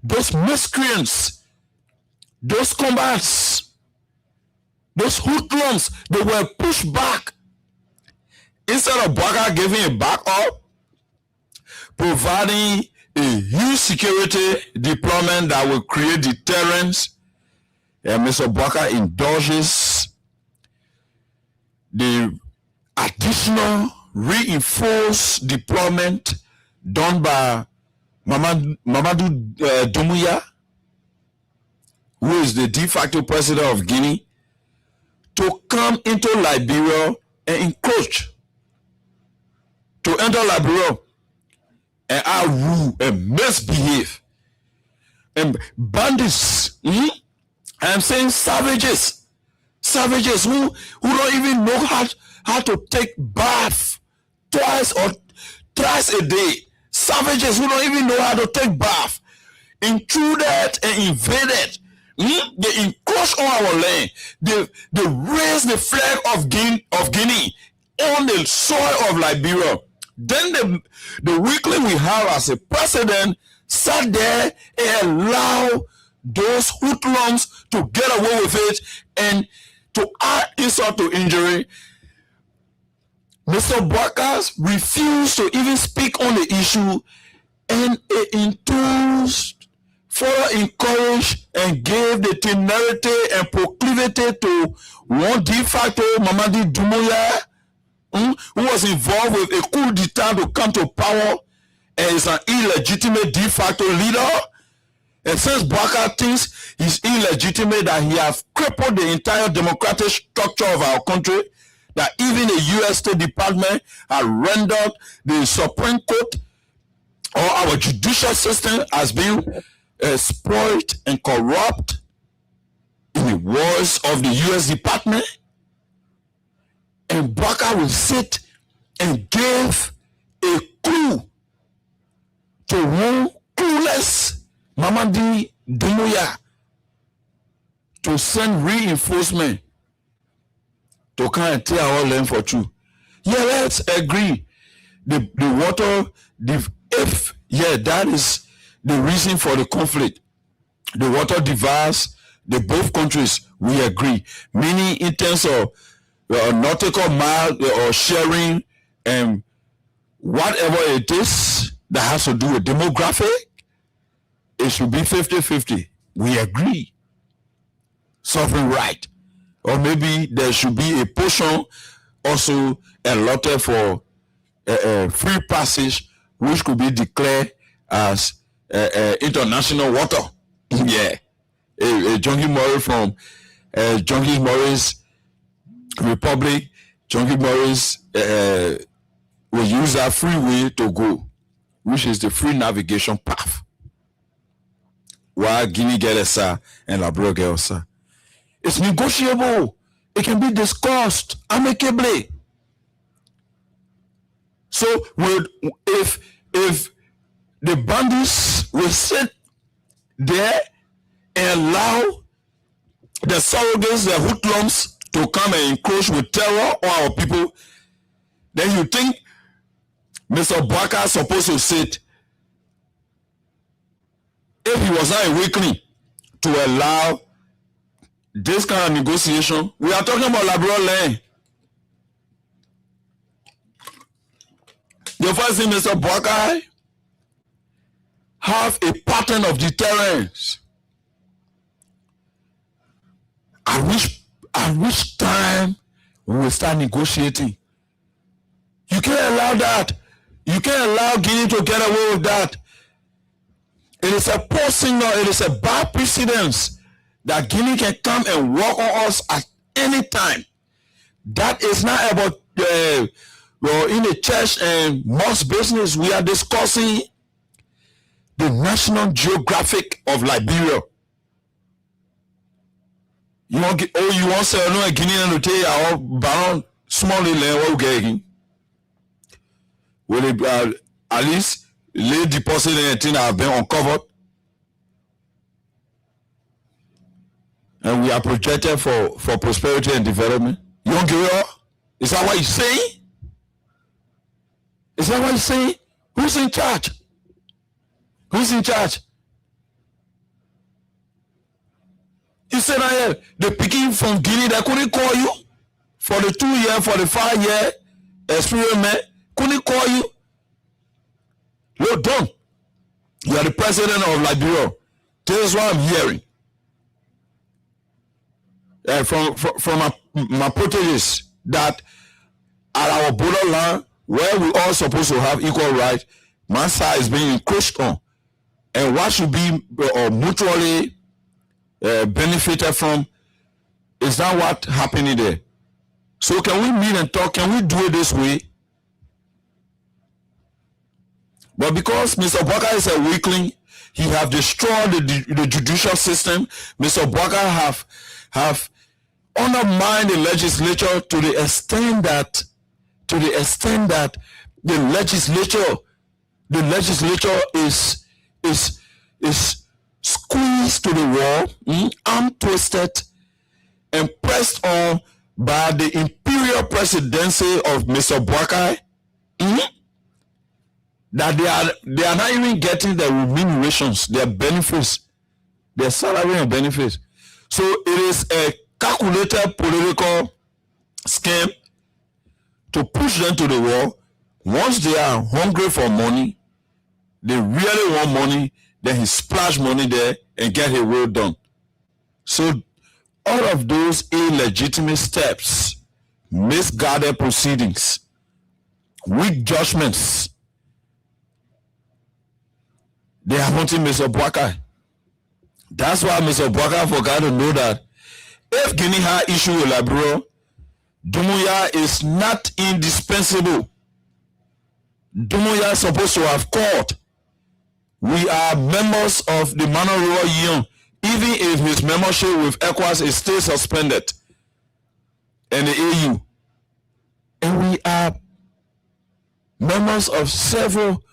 those miscreants, those combats, those hoodlums. They were pushed back. Instead of Boakai giving it back up, providing a huge security deployment that will create deterrence. Mr. Boubacar endorses the additional reinforced deployment done by Mamadou Doumbouya, who is the de facto president of Guinea, to come into Liberia and encroach, to enter Liberia and our rule and misbehave. And bandits, I'm saying savages who don't even know how to take bath twice or thrice a day. Savages who don't even know how to take bath, intruded and invaded. They encroach on our land. They raise the flag of Guinea on the soil of Liberia. Then the weakling we have as a president sat there and allowed those hoodlums to get away with it, and to add insult to injury, Mr. Boubacar refused to even speak on the issue, and it enthused, further encouraged, and gave the temerity and proclivity to one de facto Mamadou Doumbouya, who was involved with a coup d'etat to come to power and is an illegitimate de facto leader. And since Boubacar thinks he's illegitimate, that he has crippled the entire democratic structure of our country, that even the U.S. State Department has rendered the Supreme Court or our judicial system as being spoiled and corrupt, in the words of the U.S. Department. And Boubacar will sit and give a clue to one clueless Mamadou Doumbouya to send reinforcement to come and tear our land for true. Yeah, let's agree. The water, that is the reason for the conflict. The water divides the both countries, we agree. Meaning in terms of nautical mile or sharing and whatever it is that has to do with demographic, it should be 50-50. We agree. Sovereign right. Or maybe there should be a portion also allotted for free passage, which could be declared as international water. Yeah. Junkie Murray from Junkie Murray's Republic, Junkie Murray's will use that freeway to go, which is the free navigation path. While Guinea Gelesa and Liberia Gelesa. It's negotiable. It can be discussed amicably. So if the bandits will sit there and allow the surrogates, the hoodlums, to come and encroach with terror on our people, then you think Mr. Boubacar is supposed to sit, if he was not a weakling, to allow this kind of negotiation? We are talking about Liberia land. The first thing, Mr. Boubacar, have a pattern of deterrence. At which time we will start negotiating. You can't allow that. You can't allow Guinea to get away with that. It is a poor signal, it is a bad precedence that Guinea can come and work on us at any time. That is not about in the church and mosque business. We are discussing the national geographic of Liberia. You want to say no Guinea and to tell you bound small land what we will it at least lay deposit and anything that have been uncovered, and we are projected for prosperity and development. You don't give it up? Is that what you say? Is that what you say? Who's in charge? Who's in charge? You said that the picking from Guinea, they couldn't call you for the 2 year, for the 5 year experiment, couldn't call you. You're done. You are the president of Liberia. This is what I'm hearing from my proteges, that at our borderline, where we all supposed to have equal rights, my side is being encroached on, and what should be mutually benefited from is not what happening there. So can we meet and talk? Can we do it this way? But because Mr. Bwaka is a weakling, he have destroyed the judicial system. Mr. Bwaka have undermined the legislature to the extent that the legislature is squeezed to the wall, arm twisted, and pressed on by the imperial presidency of Mr. Bwaka. That they are not even getting their remunerations, their benefits, their salary and benefits. So it is a calculated political scheme to push them to the wall. Once they are hungry for money, they really want money, then he splash money there and get his will done. So all of those illegitimate steps, misguided proceedings, weak judgments, they are haunting Mr. Bwaka. That's why Mr. Bwaka forgot to know that if Guinea had issue with Liberia, Dumuya is not indispensable. Dumuya is supposed to have called. We are members of the Manoroa Union, even if his membership with ECOWAS is still suspended, and the AU. And we are members of several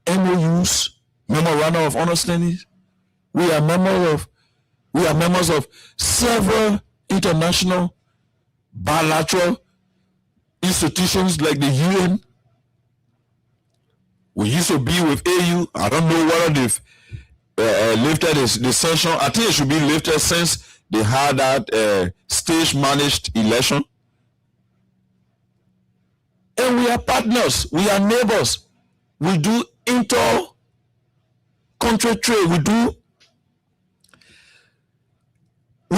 MOUs, Memorandum of Understanding. We are members of several international bilateral institutions like the UN. We used to be with AU. I don't know whether they've lifted the sanction. I think it should be lifted since they had that stage managed election. And we are partners. We are neighbors. We do inter-country trade. We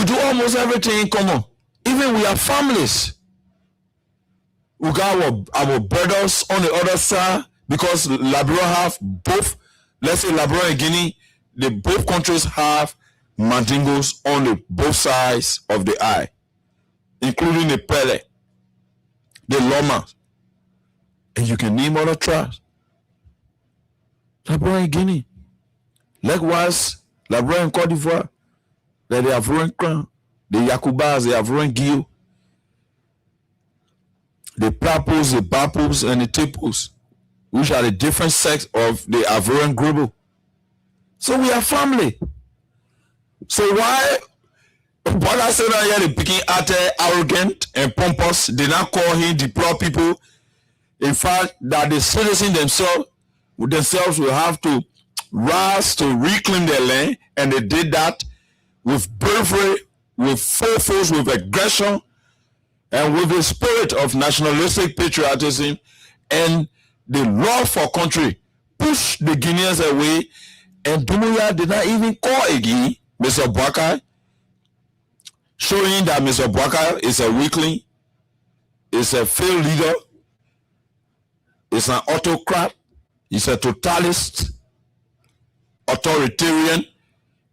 do almost everything in common. Even we are families. We got our brothers on the other side, because Liberia have both, let's say Liberia and Guinea, both countries have Mandingos on the both sides of the eye, including the Pele, the Loma, and you can name other tribes. Liberia and Guinea. Likewise, Liberia and Cote d'Ivoire, that they have ruined Crown, the Yakubas, they have ruined Guillaume, the Papos, the Bapos, and the Tipos, which are the different sects of the Ivorian Gribble. So we are family. So why I said that here, the picking at arrogant and pompous, did not call him deploy people. In fact, that the citizens themselves will have to rise to reclaim their land, and they did that with bravery, with full force, with aggression, and with the spirit of nationalistic patriotism and the love for country. Push the Guineans away, and Dumuya did not even call again Mr. Bwaka, showing that Mr. Bwaka is a weakling, is a failed leader, is an autocrat, is a totalist, authoritarian.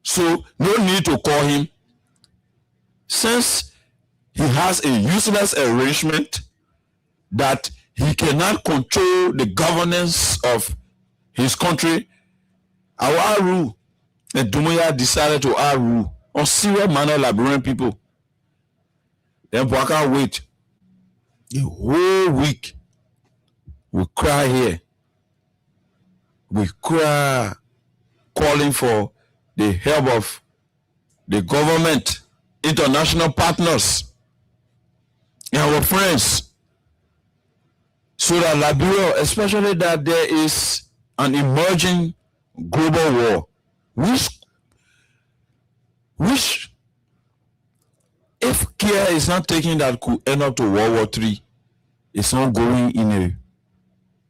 So no need to call him, since he has a useless arrangement that he cannot control the governance of his country. Our rule, and Dumuya decided to our rule on serious manner Liberian people. Then Bwaka wait the whole week. We cry here. We cry, calling for the help of the government, international partners, and our friends, so that Liberia, especially that there is an emerging global war, which if care is not taken, that could end up to World War III. It's not going in the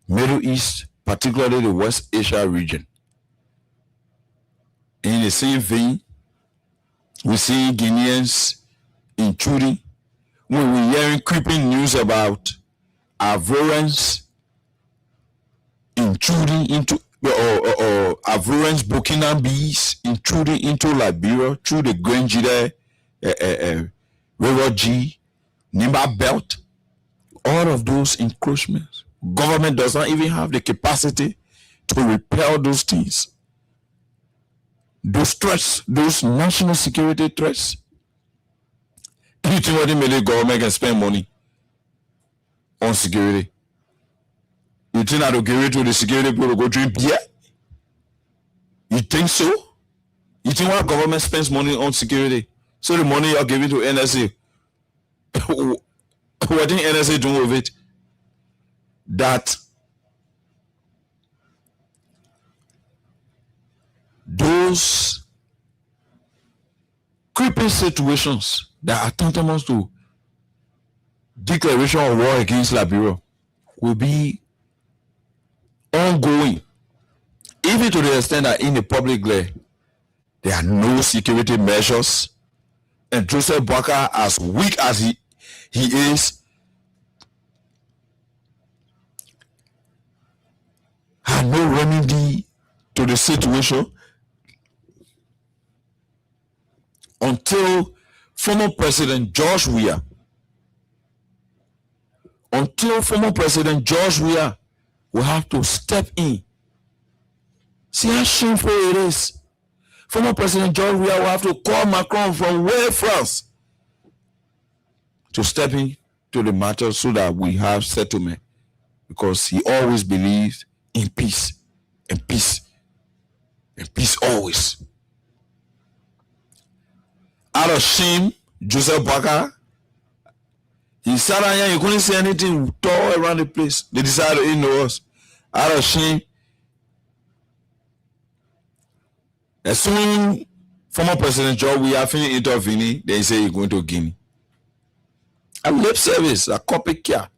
Middle East, particularly the West Asia region. In the same vein, we see Guineans in Churi. When we're hearing creeping news about Ivorians intruding into or Ivorians Burkinabes intruding into Liberia through the Grenjide River G, Nimba Belt, all of those encroachments. Government does not even have the capacity to repel those things. Those threats, those national security threats. You think what the government can spend money on security? You think that will give it to the security people to go drink beer? You think so? You think what government spends money on security? So the money you're giving to NSA, what did NSA do with it? That those creeping situations that are tantamount to declaration of war against Liberia will be ongoing, even to the extent that in the public glare there are no security measures, and Joseph Boakai, as weak as he is, had no remedy to the situation until former President George Weah will have to step in. See how shameful it is. Former President George Weah will have to call Macron from France to step in to the matter so that we have settlement, because he always believed in peace and peace and peace always. Out of shame, Joseph Boakai, he sat down here, he couldn't say anything, tore around the place. They decided to ignore us. Out of shame, as soon former President George Weah finished intervening, they say he's going to Guinea. A lip service, a copycat.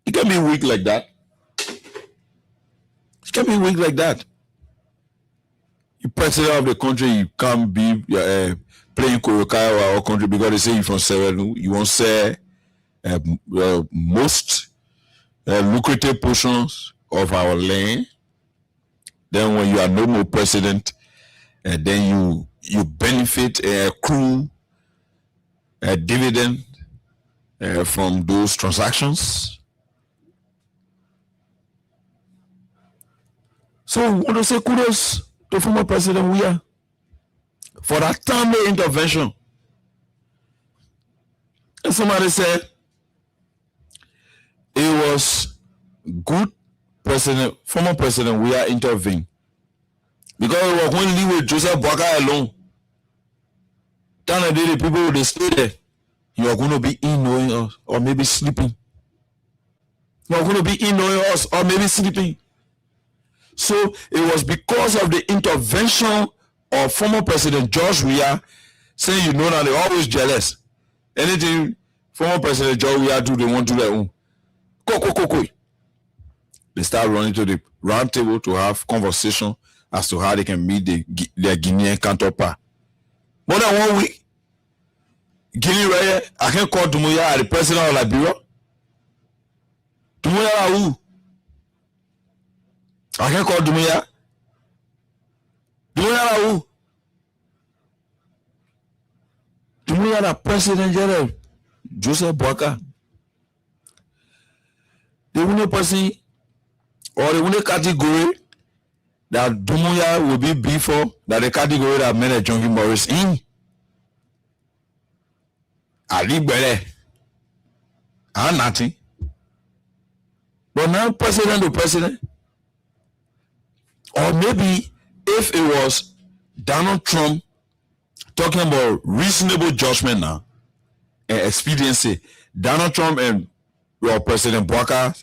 You can't be weak like that. You can't be weak like that. You president of the country, you can't be playing Korokai or our country because they say you're from Serenu. You won't say most lucrative portions of our land. Then when you are no more president, then you benefit accrue a dividend from those transactions. So I want to say kudos to former President Weah for that timely intervention. And somebody said it was good former President Weah intervened, because it was when leave with Joseph Boakai alone. The people they stay there, you are going to be in knowing us or maybe sleeping. You are going to be in knowing us or maybe sleeping. So it was because of the intervention of former President George Weah, saying, you know, that they're always jealous. Anything former President George Weah do, they want to do their own. They start running to the round table to have conversation as to how they can meet their Guinean counterpart. More than 1 week, Guinea right here, I can call Doumbouya the president of Liberia. Doumbouya who? I can call Doumbouya. Doumbouya who? Doumbouya the president general, Joseph Boakai. The only person or the only category that Doumbouya will be before that the category that made John Morris in. Ali Bele. And nothing. But now president to president. Or maybe if it was Donald Trump talking about reasonable judgment now and expediency, Donald Trump and President Boakai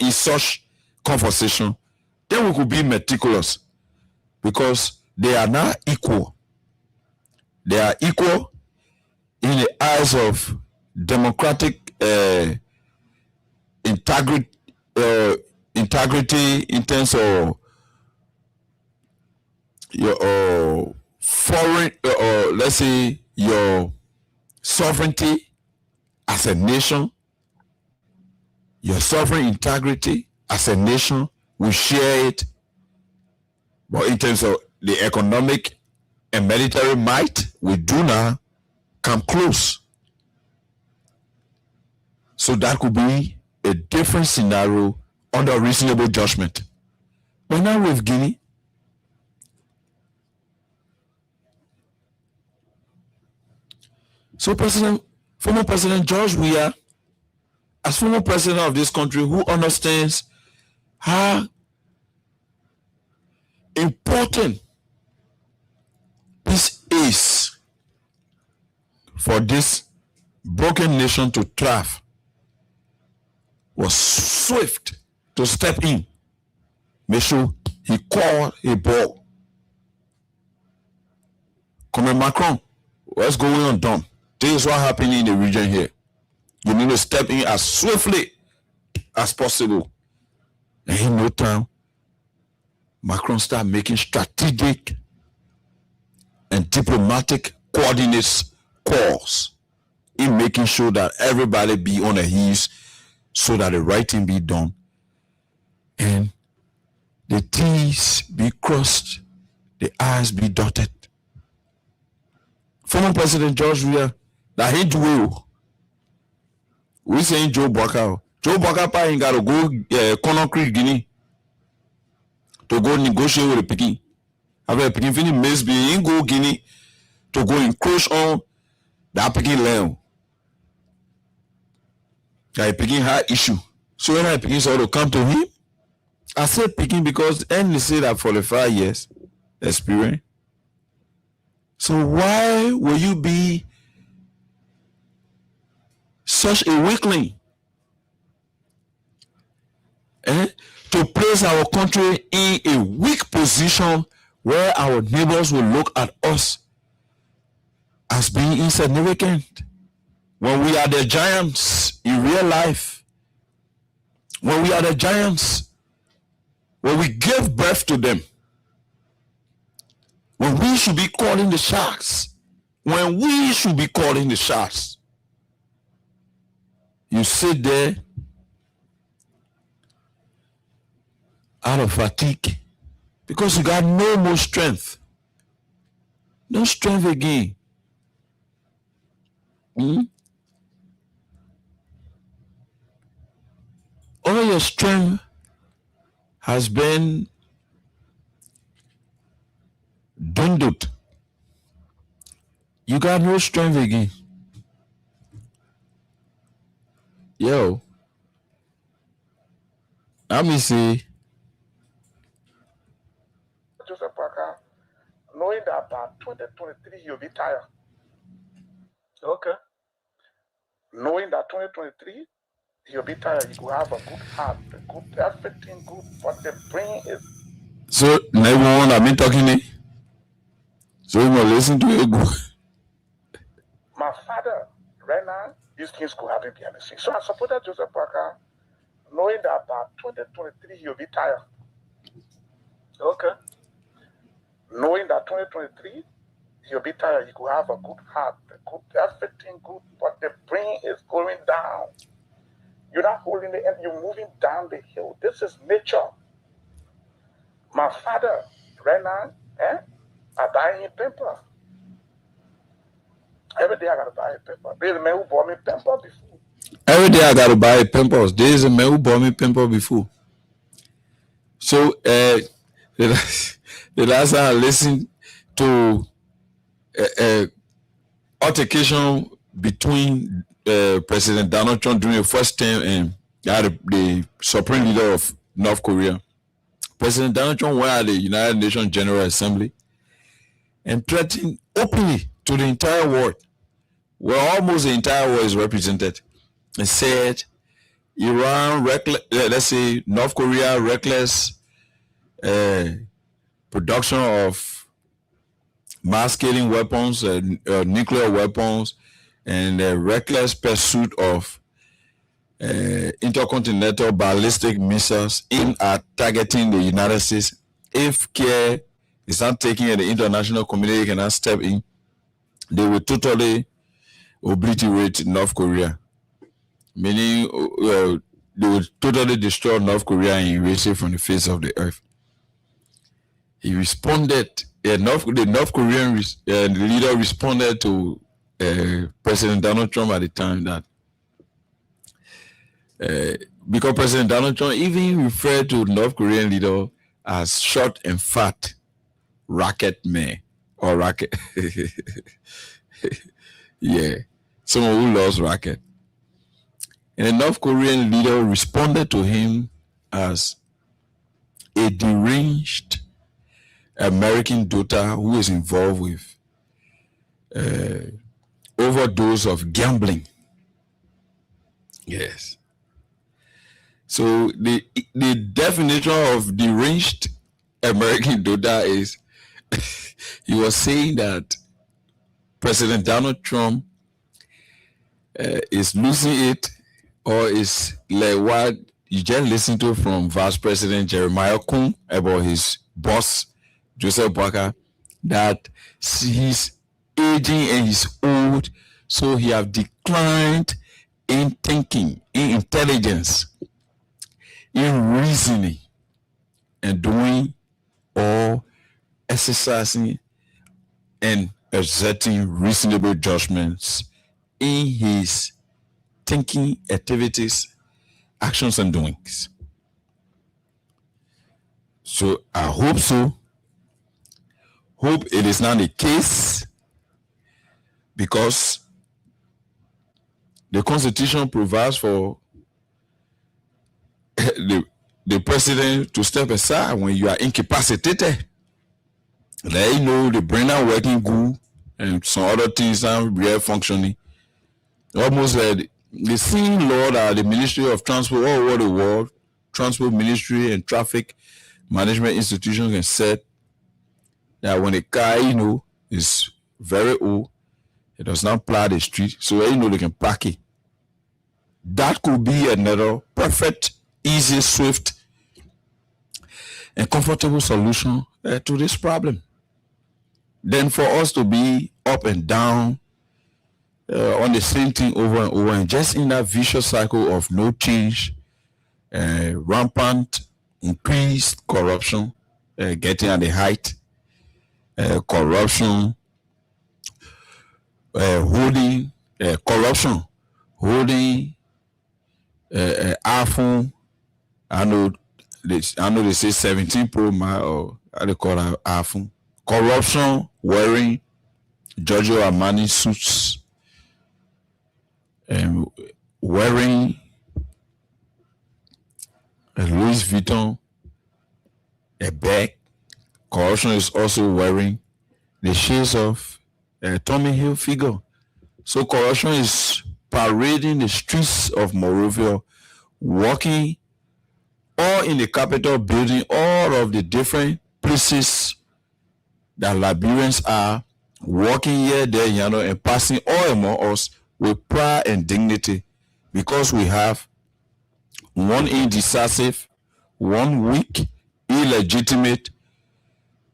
in such conversation, then we could be meticulous, because they are not equal. They are equal in the eyes of democratic integrity integrity in terms of your foreign, or let's say your sovereignty as a nation, your sovereign integrity as a nation, we share it. But in terms of the economic and military might, we do not come close. So that could be a different scenario under reasonable judgment. But now with Guinea, so former President George Weah, as former president of this country, who understands how important this is for this broken nation to thrive, was swift to step in. Make sure he called a ball. Come Macron, what's going on, Dom? This is what happened in the region here. You need to step in as swiftly as possible. And in no time, Macron start making strategic and diplomatic coordinates calls in making sure that everybody be on the heels so that the right thing be done and the T's be crossed, the I's be dotted. Former President George Weah, that he do. We saying Joe Boka. Joe Boka pa ain't gotta go Conakry, Guinea to go negotiate with the Peking. After Peking finish mess be in go Guinea to go encroach on that Peking land. That Peking had issue. So when I Peking saw to come to him, I said Peking because and say that for the 5 years experience. So why will you be such a weakling to place our country in a weak position where our neighbors will look at us as being insignificant when we are the giants in real life, when we are the giants, when we give birth to them, when we should be calling the shots, when we should be calling the shots. You sit there out of fatigue because you got no more strength. No strength again. All your strength has been dwindled. You got no strength again. Yo, let me see. Joseph Parker, knowing that by 2023 you'll be tired. Okay. Knowing that 2023 you'll be tired, you will have a good heart, a good everything good, but the brain is. So everyone I've been talking to, so you gonna listen to it. My father, right now, these things could happen behind the scenes. So I supported Joseph Parker, knowing that by 2023 he'll be tired. Okay. Knowing that 2023 he'll be tired, you could have a good heart, a good everything good, but the brain is going down. You're not holding the end, you're moving down the hill. This is nature. My father, right now, I buy him paper. Every day I gotta buy a paper. There's a man who bought me paper before. Every day I gotta buy pimples. There is a man who bought me pimple before. So the last time I listened to altercation between President Donald Trump during the first term and the supreme leader of North Korea. President Donald Trump went at the United Nations General Assembly and threatened openly to the entire world, where almost the entire world is represented, and said Iran, let's say North Korea, reckless production of mass-killing weapons, nuclear weapons, and reckless pursuit of intercontinental ballistic missiles aimed at targeting the United States, if care is not taken and the international community cannot step in, they will totally obliterate North Korea. Meaning, they will totally destroy North Korea and erase it from the face of the earth. He responded, the North Korean leader responded to President Donald Trump at the time that because President Donald Trump even referred to North Korean leader as short and fat racket man or racket. Yeah, someone who loves racket. And the North Korean leader responded to him as a deranged American daughter who is involved with overdose of gambling. Yes. So the definition of deranged American daughter is he was saying that President Donald Trump is losing it, or is like what you just listened to from Vice President Jeremiah Kuhn about his boss, Joseph Boakai, that he's aging and he's old, so he have declined in thinking, in intelligence, in reasoning, and doing or exercising and exerting reasonable judgments in his thinking, activities, actions, and doings. So I hope so. Hope it is not the case, because the Constitution provides for the president to step aside when you are incapacitated. Let you know the brain are working good and some other things are real functioning. Almost like the same law that the Ministry of Transport all over the world, Transport Ministry and Traffic Management Institutions can set that when a car, is very old, it does not plow the street, so they can park it. That could be another perfect, easy, swift, and comfortable solution to this problem. Then for us to be up and down on the same thing over and over, and just in that vicious cycle of no change, rampant, increased corruption, getting at the height, corruption, holding iPhone. I know they say 17 Pro Max, or how they call it, iPhone. Corruption, wearing Giorgio Armani suits, wearing a Louis Vuitton, a bag. Corruption is also wearing the shades of Tommy Hilfiger. So corruption is parading the streets of Monrovia, walking all in the Capitol building, all of the different places that Liberians are walking here, there, and passing all among us with pride and dignity, because we have one indecisive, one weak, illegitimate,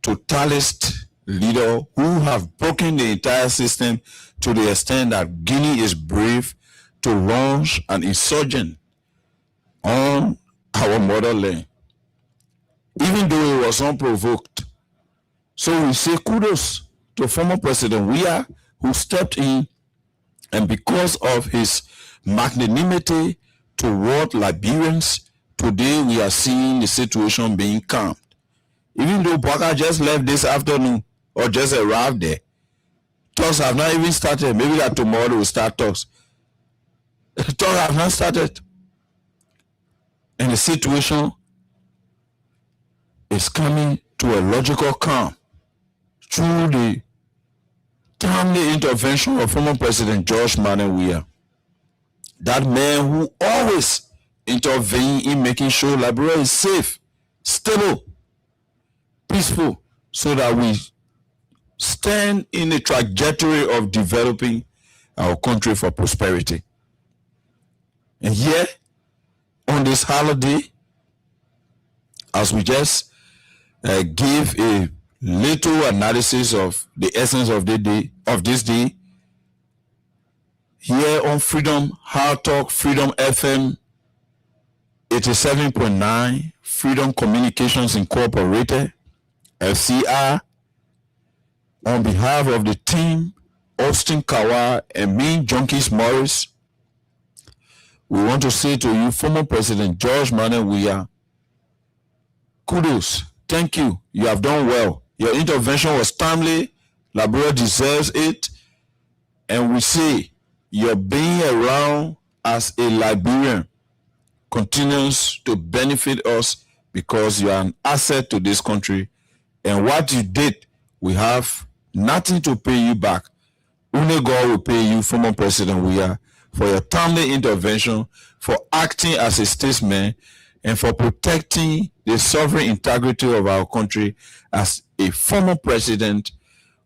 totalist leader who have broken the entire system to the extent that Guinea is brave to launch an insurgent on our motherland, even though it was unprovoked. So we say kudos to former President Weah, who stepped in, and because of his magnanimity toward Liberians, today we are seeing the situation being calmed. Even though Boakai just left this afternoon or just arrived there, talks have not even started. Maybe that tomorrow we'll start talks. Talks have not started. And the situation is coming to a logical calm through the timely intervention of former President George Manuel Weah. That man who always intervened in making sure Liberia is safe, stable, peaceful, so that we stand in the trajectory of developing our country for prosperity. And here, on this holiday, as we just give a little analysis of the essence of this day, here on Freedom Hard Talk, Freedom FM 87.9, Freedom Communications Incorporated, FCR, on behalf of the team, Austin Kawa and me, Junkies Morris, we want to say to you, former President George Manuel Weah, kudos, thank you, you have done well. Your intervention was timely, Liberia deserves it, and we say your being around as a Liberian continues to benefit us because you are an asset to this country, and what you did, we have nothing to pay you back. Only God will pay you, former President Weah, for your timely intervention, for acting as a statesman, and for protecting the sovereign integrity of our country as a former president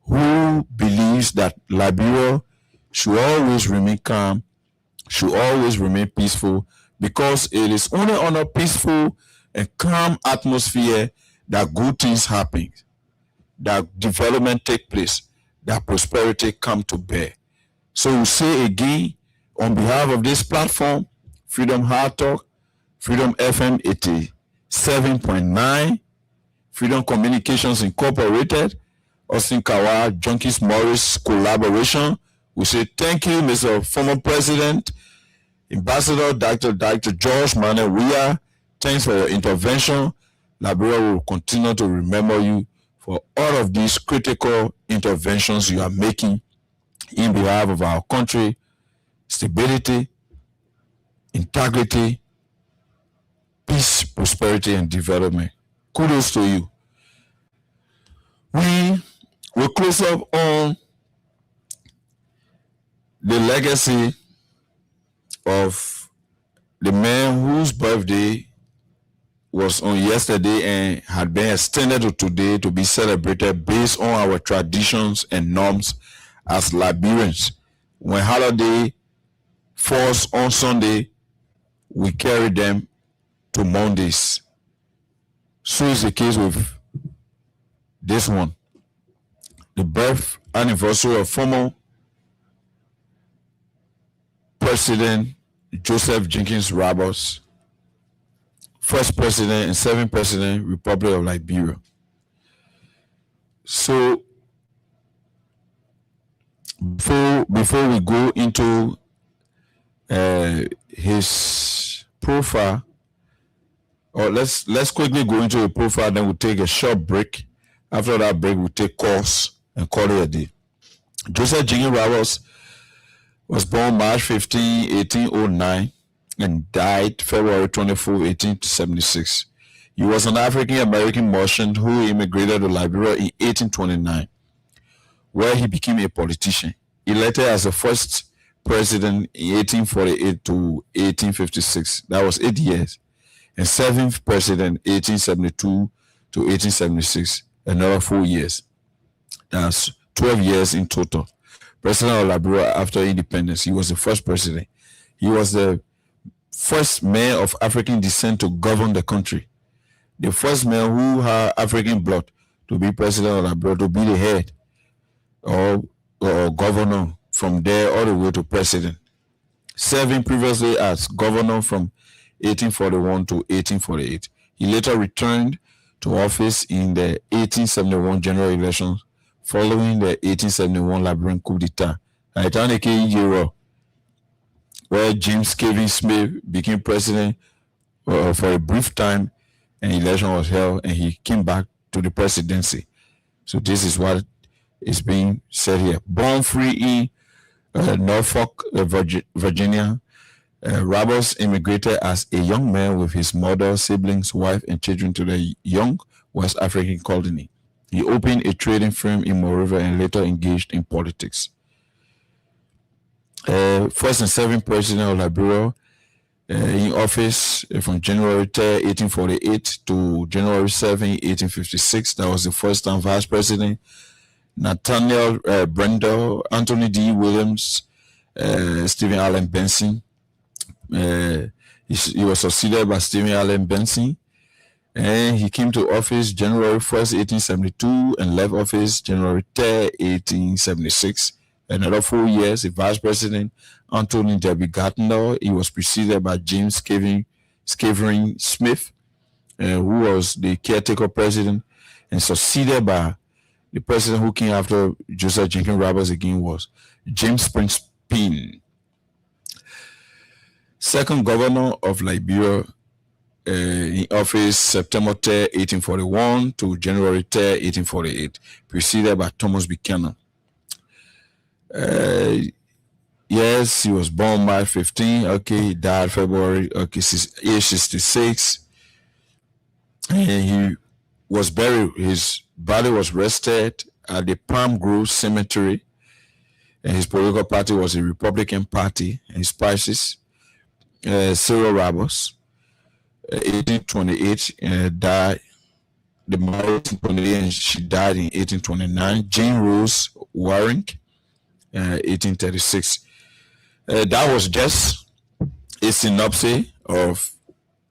who believes that Liberia should always remain calm, should always remain peaceful, because it is only on a peaceful and calm atmosphere that good things happen, that development take place, that prosperity come to bear. So we say again, on behalf of this platform, Freedom Hard Talk, Freedom FM 87.9, Freedom Communications Incorporated, Austin Kawa, Junkies Morris collaboration, we say thank you, Mr. Former President, Ambassador Dr. George Manuel Weah. Thanks for your intervention. Liberia will continue to remember you for all of these critical interventions you are making in behalf of our country, stability, integrity, peace, prosperity, and development. Kudos to you. We will close up on the legacy of the man whose birthday was on yesterday and had been extended to today to be celebrated based on our traditions and norms as Liberians. When holiday falls on Sunday, we carry them to Mondays. So is the case with this one. The birth anniversary of former President Joseph Jenkins Roberts, first president and seventh president, Republic of Liberia. So before we go into his profile, or let's quickly go into the profile, then we'll take a short break. After that break, we'll take calls and call it a day. Joseph Jenkins Roberts was born March 15, 1809 and died February 24, 1876. He was an African-American merchant who immigrated to Liberia in 1829, where he became a politician. Elected as the first president in 1848 to 1856. That was 8 years. And seventh president 1872 to 1876. Another 4 years. That's 12 years in total. President of Liberia after independence. He was the first president. He was the first man of African descent to govern the country. The first man who had African blood to be president of Liberia, to be the head or governor from there all the way to president. Serving previously as governor from 1841 to 1848. He later returned to office in the 1871 general elections following the 1871 Liberian coup d'etat, where James Kevin Smith became president for a brief time, and election was held, and he came back to the presidency. So this is what is being said here. Born free in Norfolk, Virginia, Roberts immigrated as a young man with his mother, siblings, wife, and children to the young West African colony. He opened a trading firm in Monrovia and later engaged in politics. First and seventh president of Liberia, in office from January 3, 1848 to January 7, 1856. That was the first time vice president. Nathaniel Brendel, Anthony D. Williams, Stephen Allen Benson, He was succeeded by Stephen Allen Benson. And he came to office January 1st, 1872, and left office January 3rd, 1876. Another 4 years, the Vice President, Anthony W. Gardner. He was preceded by James Scavering Smith, who was the caretaker president, and succeeded by the president who came after Joseph Jenkins Roberts again was James Prince Payne. Second governor of Liberia, in office September 3rd, 1841 to January 3rd, 1848, preceded by Thomas Buchanan. Yes, he was born March 15. Okay, he died February. Okay, age 66. And he was buried. His body was rested at the Palm Grove Cemetery. And his political party was the Republican Party. And his spices, Cyril Roberts, 1828, died. The married 1828, and she died in 1829. Jane Rose Waring, 1836. That was just a synopsis of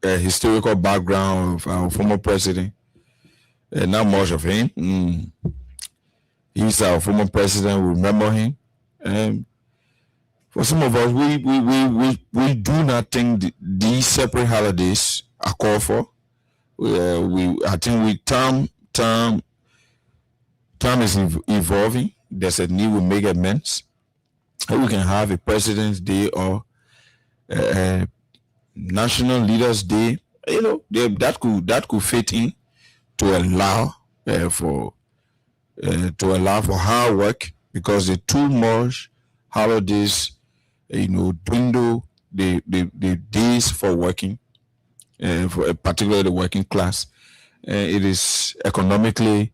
a historical background of our former president. Not much of him. He's our former president. We remember him. For some of us, we do not think these separate holidays are called for. I think time is evolving. There's a need to make amends. We can have a President's Day or National Leaders Day. You know, that could fit in to allow for hard work, because the too much holidays, dwindle the days for working, for particularly the working class. It is economically,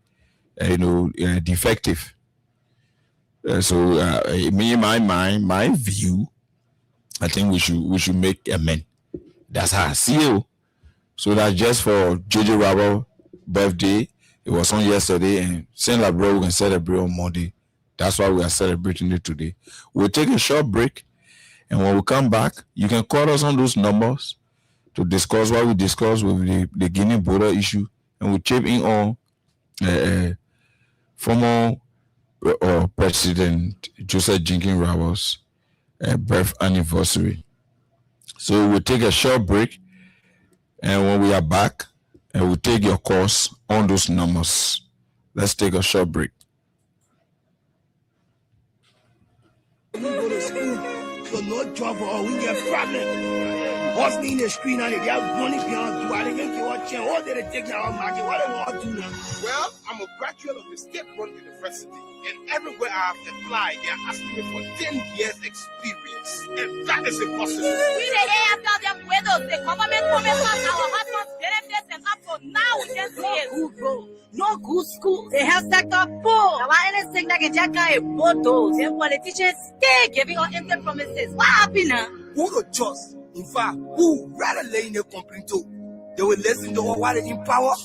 defective. So, in my mind, my view, I think we should make amends. That's how I see it. So that just for JJ Roberts' birthday, it was on yesterday, and Saint Labrador we can celebrate on Monday. That's why we are celebrating it today. We'll take a short break, and when we come back, you can call us on those numbers to discuss what we discussed with the Guinea border issue, and we'll chip in on former President Joseph Jenkins Roberts' birth anniversary. So we'll take a short break, and when we are back, we'll take your calls on those numbers. Let's take a short break. We go to school, so no job or we get problem. What's in the screen and they have money beyond do I think you want to what did they take our market? What do they want to do now? Well, I'm a graduate of the state-run university, and everywhere I have applied, they are asking me for 10 years experience, and that is impossible. We the AFL widows, the government promised us our husbands benefits, and up to now we just see good road. No good school. The health sector poor. Our anything that can jack a photos, and politicians stay giving us empty promises. What happened now? Who the trust? In fact, who rather lay in a complaint to? They will listen to what they in power.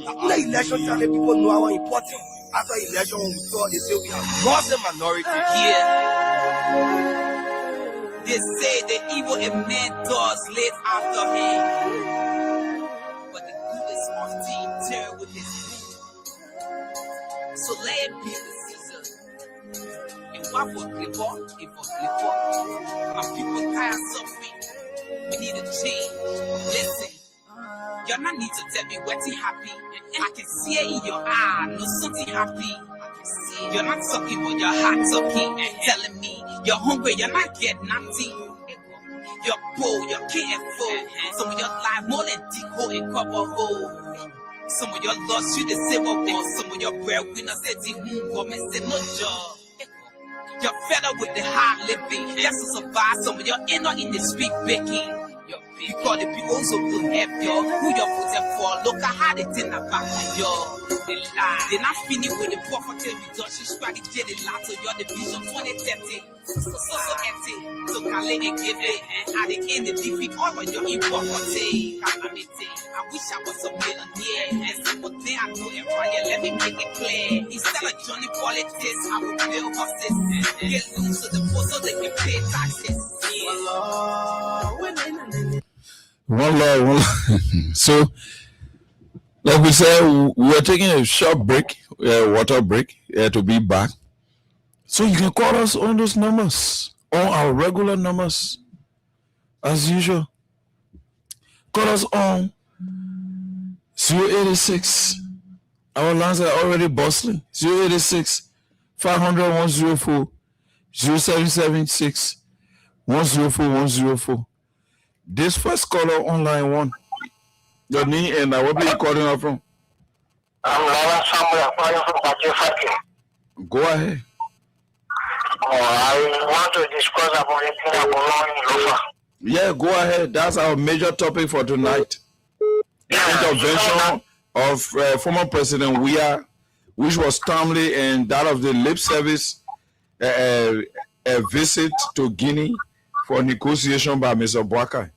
After election time, the people know how important. After election, when we saw, they say we have lost the minority. Yeah. They say the evil in men does live after him, but the goodness of team tear with his food. So let it be the season. And what for clipper? If for clipper, my people tired of suffering. We need a change. Listen, you're not need to tell me what's happy. I can see it in your eye, no something happy. You're not talking, but your heart's talking and telling me you're hungry, you're not getting nothing. You're poor, you're careful. Some of your life more than dig hole and cover hole. Some of your lost you the same up. Some of your breadwinners said you won't miss no job. You're fed up with the hard living. Just to survive, some of your inner in the street baking. Because the people who will help you, who you're putting for, look at how they think about you. They lie. They're not finished with the poverty reduction strategy. They lie to your division 2030. So empty. So can let it give it. And at the end, the defeat all of your impoverty. I wish I was a millionaire. And simple thing I know it right. Let me make it clear. Instead of Johnny politics, I will build houses. Get loose to the poor so they can pay taxes. Yeah. One law. So, like we said, we are taking a short break, water break, to be back. So you can call us on those numbers, on our regular numbers, as usual. Call us on 086. Our lines are already bustling. 086 500 104 0776 104 104. This first caller on line 1. Your name and where are you calling out from? I'm Laura Samuel calling from Bajefaki. Go ahead. I want to discuss about the thing about law in Lofa. Yeah, go ahead. That's our major topic for tonight. The intervention of former President Weah, which was timely, and that of the lip service a visit to Guinea for negotiation by Mr. Boakai.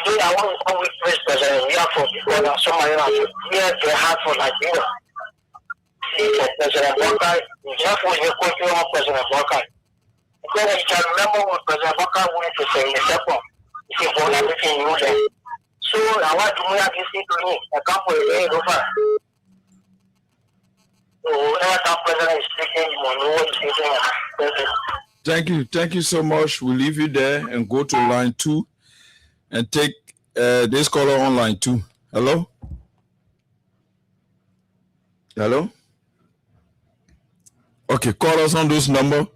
I want to come with President Weah for because somebody here they have for Nigeria. President Boakai, just when you go to President Boakai. Because you can remember when President Boakai went to say the second, he said everything you know. So I want to move this to me. I come for the Lofa. So whenever that president is speaking, you know what he's saying. Thank you so much. We'll leave you there and go to line 2 and take this caller on line 2. Hello? Hello? Okay, call us on those numbers.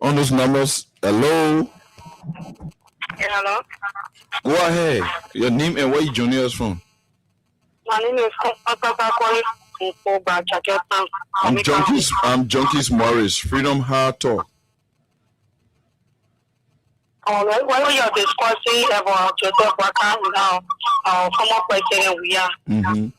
Hello? Hello? Go ahead. Your name and where you joining us from? My name is calling from Jakarta. I'm Junkies Morris, Freedom Hard Talk. When we are discussing about Joseph Boakai now, our former president Weah, and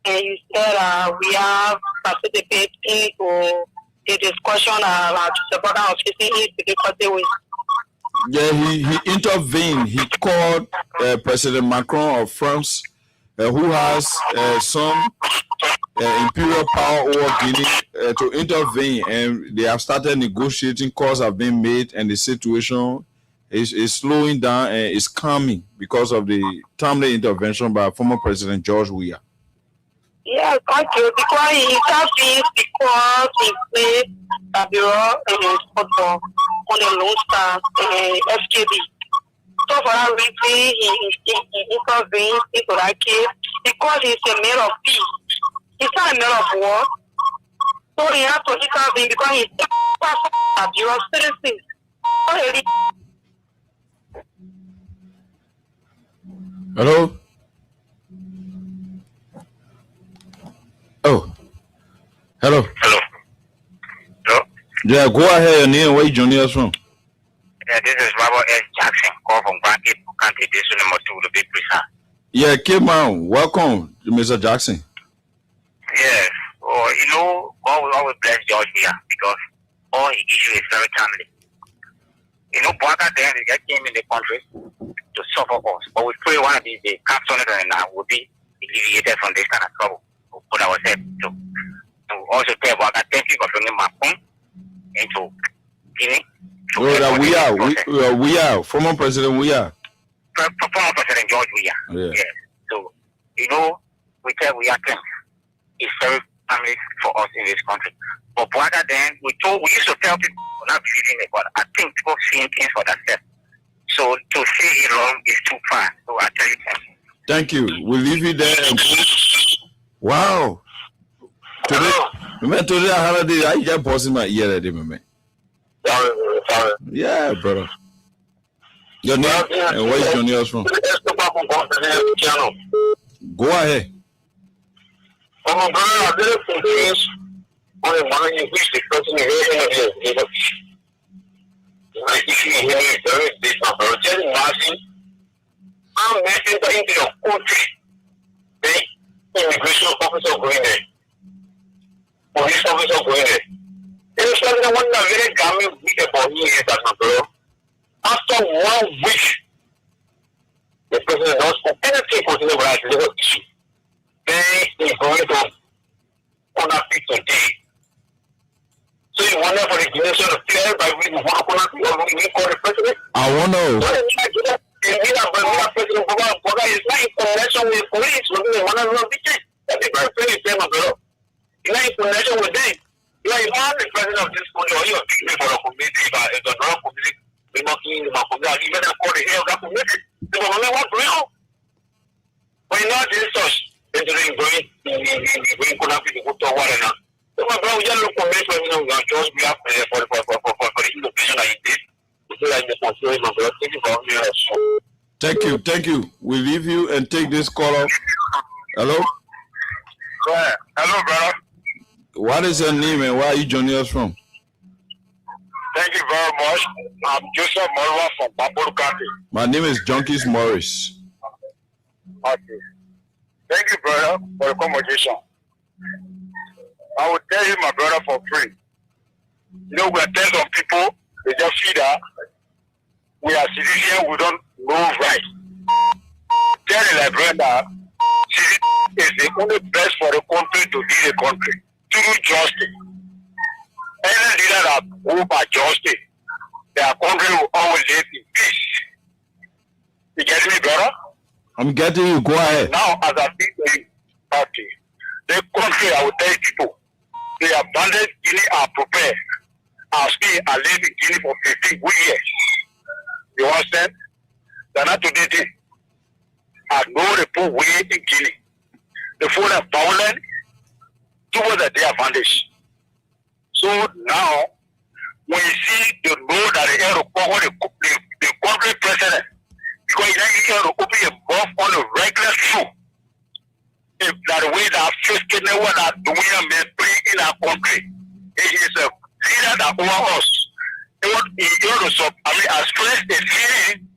you said we are participating to the discussion about Joseph Boakai of facing difficulty with. Yeah, he intervened. He called President Macron of France, who has some imperial power over Guinea, to intervene, and they have started negotiating. Calls have been made, and the situation is slowing down and is calming because of the timely intervention by former President George Weah. Yeah, thank you. Because he intervenes because he played Bureau in football on the Lone Star FKB. So for that reason, he intervenes into that case because he's a man of peace. He's not a man of war. So he has to intervene because he's a Bureau citizen. Hello? Oh. Hello. Hello. Yeah, go ahead. Your name, where you joining us from? Yeah, this is Robert S. Jackson, call from Grand Cape County, this is number 2, to be precise. Yeah, K-Man, welcome, Mr. Jackson. Yes. God will always bless George here because all he issue is very timely. Boakai then he came in the country to suffer us. But we pray one of these days, Captain and I will be alleviated from this kind of trouble. We'll put ourselves to. And we also tell Boakai, thank you for bringing my phone into Guinea. We are former President Weah. Former President George Weah. Yeah. Yes. So, we tell Weah things. It's very family for us in this country. But Boakai then, we used to tell people not believing it, but I think people seeing things for themselves. So to say it wrong is too far. So I tell you thank you. We'll leave you there. Wow. Today I had I just pausing my ear at him, man. Sorry. Yeah, brother. Your name and where you joining us from? Go ahead. My brother, I'm very confused on the money in which the person is like if you hear me very different, but just imagine I'm making into your country, the immigration officer going there, police officer going there. There's something I want to very gaming week about me is that my brother. After 1 week, the president does anything for the right legal issue. Then he's going to honor it today. So you wonder for the generation of fear by we want to call the president? I want to know. What if you President Boga is not in connection with police. That's a very clear statement, bro. You're not in connection with them. You are not the president of this country, or you are speaking for a community, but it's a wrong community. They're not in the community. Even according to the community, they will only want real. But you're not in such. Going to have to go to water now. So, my brother, you look for me for just be up for the invitation I did. Thank you. We leave you and take this caller. Hello? Go ahead. Hello, brother. What is your name and where are you joining us from? Thank you very much. I'm Joseph Morwa from Bamboo County. My name is Junkies Morris. Okay. Thank you, brother, for the conversation. I will tell you, my brother, for free. You know, we are telling some people, they just feel that we are citizens, we don't know right. Tell the Liberian that citizenship is the only best for the country to lead the country through justice. Any leader that go by justice, their country will always live in peace. You get me, brother? I'm getting you. Go ahead. Now, as a big party, the country, I will tell people, the abandoned Guinea are prepared. I've been a living in Guinea for 15 good years. You understand? They're not today. I know the poor way in Guinea. The food are violent towards their advantage. So now, when you see the law that they have to cover the country president, because you have to open a mouth on the regular shoe. If that way that 50 never are doing a free in our country, it is a leader that over us. I stress the feeling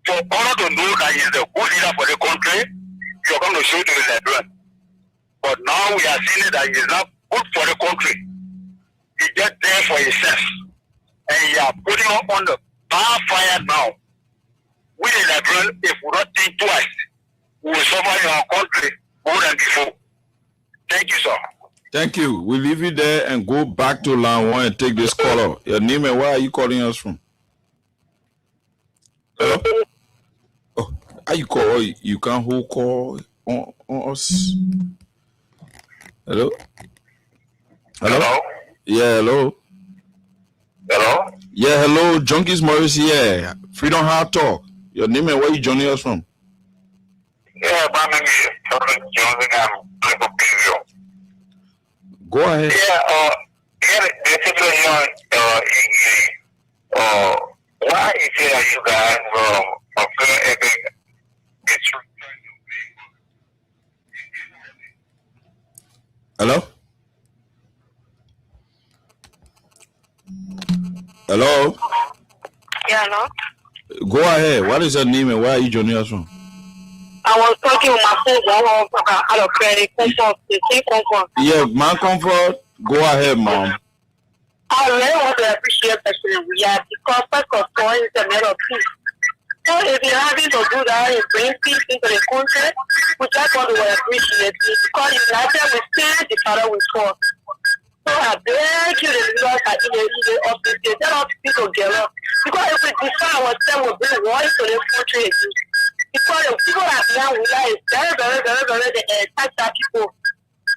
for all to know that he is a good leader for the country, you're going to show to the Liberian. But now we are seeing that he is not good for the country. He just there for himself. And he are putting up on the bar fire now. We the Liberian, if we don't think twice, we will suffer in our country more than before. Thank you, sir. Thank you. We'll leave you there and go back to line one and take this caller. Your name and where are you calling us from? Hello? Oh, are you call? You can't hold call on us. Hello? Hello? Yeah, hello. Hello? Yeah, hello. Junkies Morris here. Freedom Hard Talk. Your name and where you joining us from? Yeah, my name is Jonathan Johnson. I'm from Brazil. Go ahead. Yeah, the situation why is it that you guys are feeling it's Hello? Hello? Yeah, no? Go ahead. What is your name and where are you joining us from? I was talking with my phone out of credit. Comfort. Yeah, man, comfort. Go ahead, mom. I really want to appreciate President Williams because first of all, it's a matter of peace. So if you're having to do that and bring peace into the country, we just want to appreciate it because united we stand, the Father will fall. So I beg you, the leaders are in the office, they tell us to together. Because if we define ourselves, we'll bring war into the country again. Because the people that now we are very, they attack that people.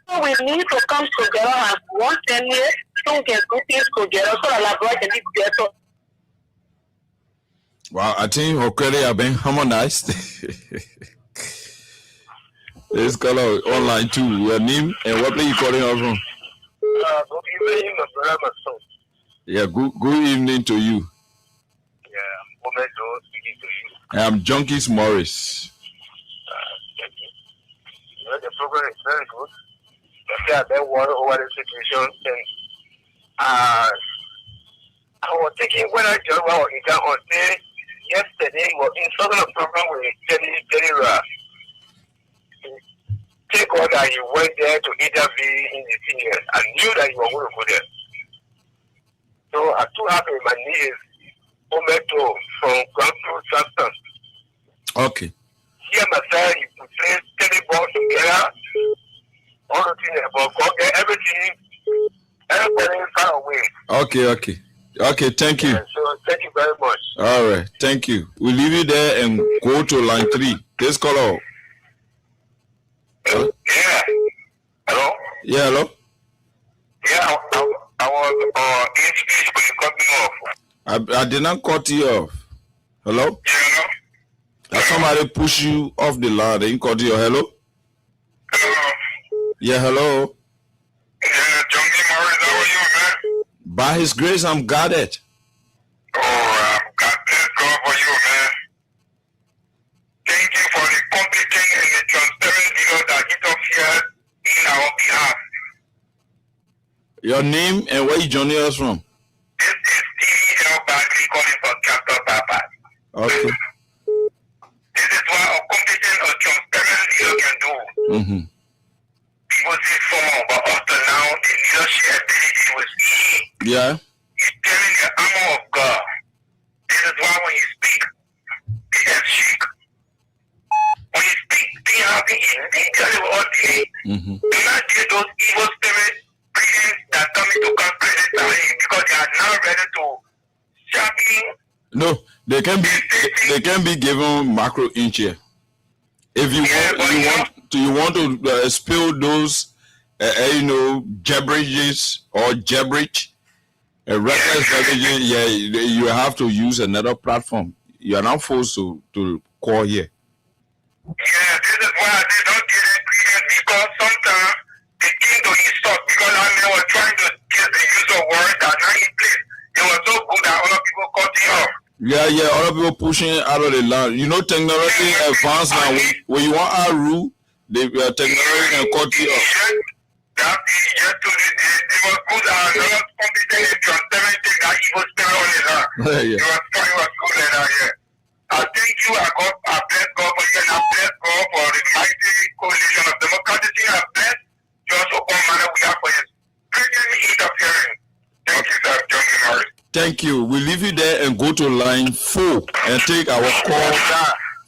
So we need to come together as one family, so we can do things together, so that our can be better. Wow, I think Okere have been harmonized. Let's call out online too. Your name and what place you calling us from? good evening, my brother, my son. Yeah, good evening to you. Yeah, I'm Omedo speaking to you. I'm Junkies Morris. Thank you. You know, the program is very good. I have been worried over the situation, and I was thinking when I joined on day yesterday, was in southern program with Jerry Ross. Take all that you went there to interview in the seniors. I knew that you were going to go there. So I'm too happy with my niece, Omedo from Grandview, Samson. Okay. Here, my son, you could play tennis together. All the things about God, everybody far away. Okay. Okay, thank you. Yeah, so thank you very much. All right, thank you. We'll leave you there and go to line 3. This caller. Yeah. Hello? Yeah, hello? Yeah, I was each could you cut me off? I did not cut you off. Hello? Yeah, That somebody push you off the line. They cut you. Hello? hello? Yeah, hello? Yeah, John D. Morris, how are you, man? By his grace, I'm guarded. Oh, God bless God for you, man. Thank you for the competent and the transparent video that you don't share in our behalf. Your name and where you joining us from? This is T.E.L. Badley calling for Chapter Papa. Okay. This is what a competent or transparent leader can do. Mm-hmm. People say formal, but up to now, the leadership ability was key. Yeah. He's carrying the armor of God. This is why when you speak, it has shake. When you speak, things happen immediately or delay. Mm-hmm. Do not get those evil spirits breathing that come into conflict because they are now ready to sharpen. No, they can be given macro inch here. If you want to spill those gibberish or gibberish, reckless language, yeah, you have to use another platform. You are not forced to call here. Yeah, this is why they don't get it because sometimes they came to insult because I mean, were trying to get the use of words that not in place. It was so good that other people cut it off. Yeah, other people pushing out of the line. You know, technology advanced now. When you want our rule, the technology can cut you off. That is just to it was good that another competent and transparent thing that he was still on his hand. Yeah. It was good in that, yeah. I thank you, I bless God for you, and I bless God for the mighty coalition of democracy. I bless just upon manner we have for his brilliant interfering. Thank you, sir, John D. Morris. Thank you. We leave you there and go to line 4 and take our call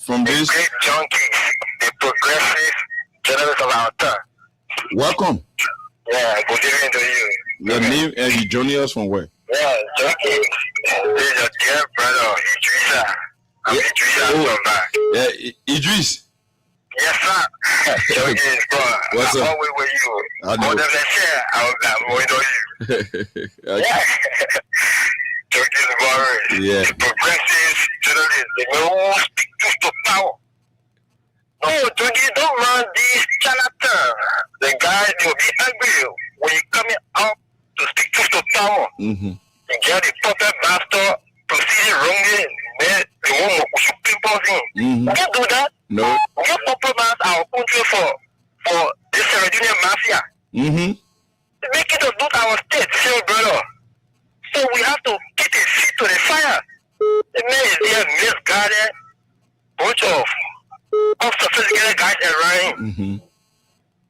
from this. Great junkies, the progressive journalists of our time. Welcome. Yeah, good evening to you. Your name and you joining us from where? Yeah, junkies. This is your dear brother, Idrissa. I'm Idrissa from back. Yeah, Idris. Yes, sir. Junkies, bro. What's I'm up? always with you. I know. More than a share, I'm going to you. Okay. Junkies, bro. Yeah. The progressive journalists, they know who speak truth to power. No, Junkies, don't run these charlatans. The guys, they'll be angry when you coming out to speak truth to power. Mm-hmm. You get the puppet master proceeding wrongly, then the one who should people in. Mm-hmm. We can't do that. No. We can't compromise our country for this Sierra Mafia. Mm-hmm. Make it to do our state, still, brother. So we have to keep a feet to the fire. The man is there misguided, bunch of unsophisticated guys around. Mm-hmm.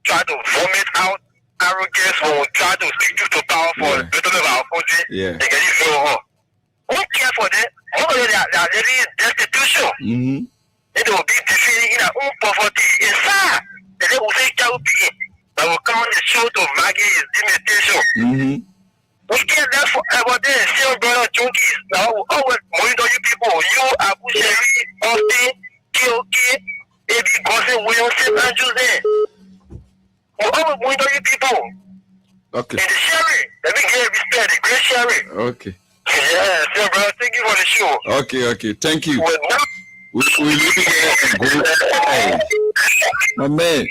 Try to vomit out arrogance or try to speak truth to power for the betterment of our country. Yeah. They get it so hard. Who cares for them? Most of them are living destitution. Mm-hmm. They will be defeated in their own poverty. It's sad. They will say child begin. That will come on the show to Maggie his limitation. Mm-hmm. We can't let forever there. Still, brother junkies. Now, always monitor you people. You, Abu Sherry, Austin, KOK, AB Gossin, Williamson, Andrews there. We always monitor you people. Okay. And the sharing. Let me get respect. The great sharing. Okay. Yeah, still, brother. Thank you for the show. Okay. Thank you. Well, now, We leave you there and go. Hey, my man.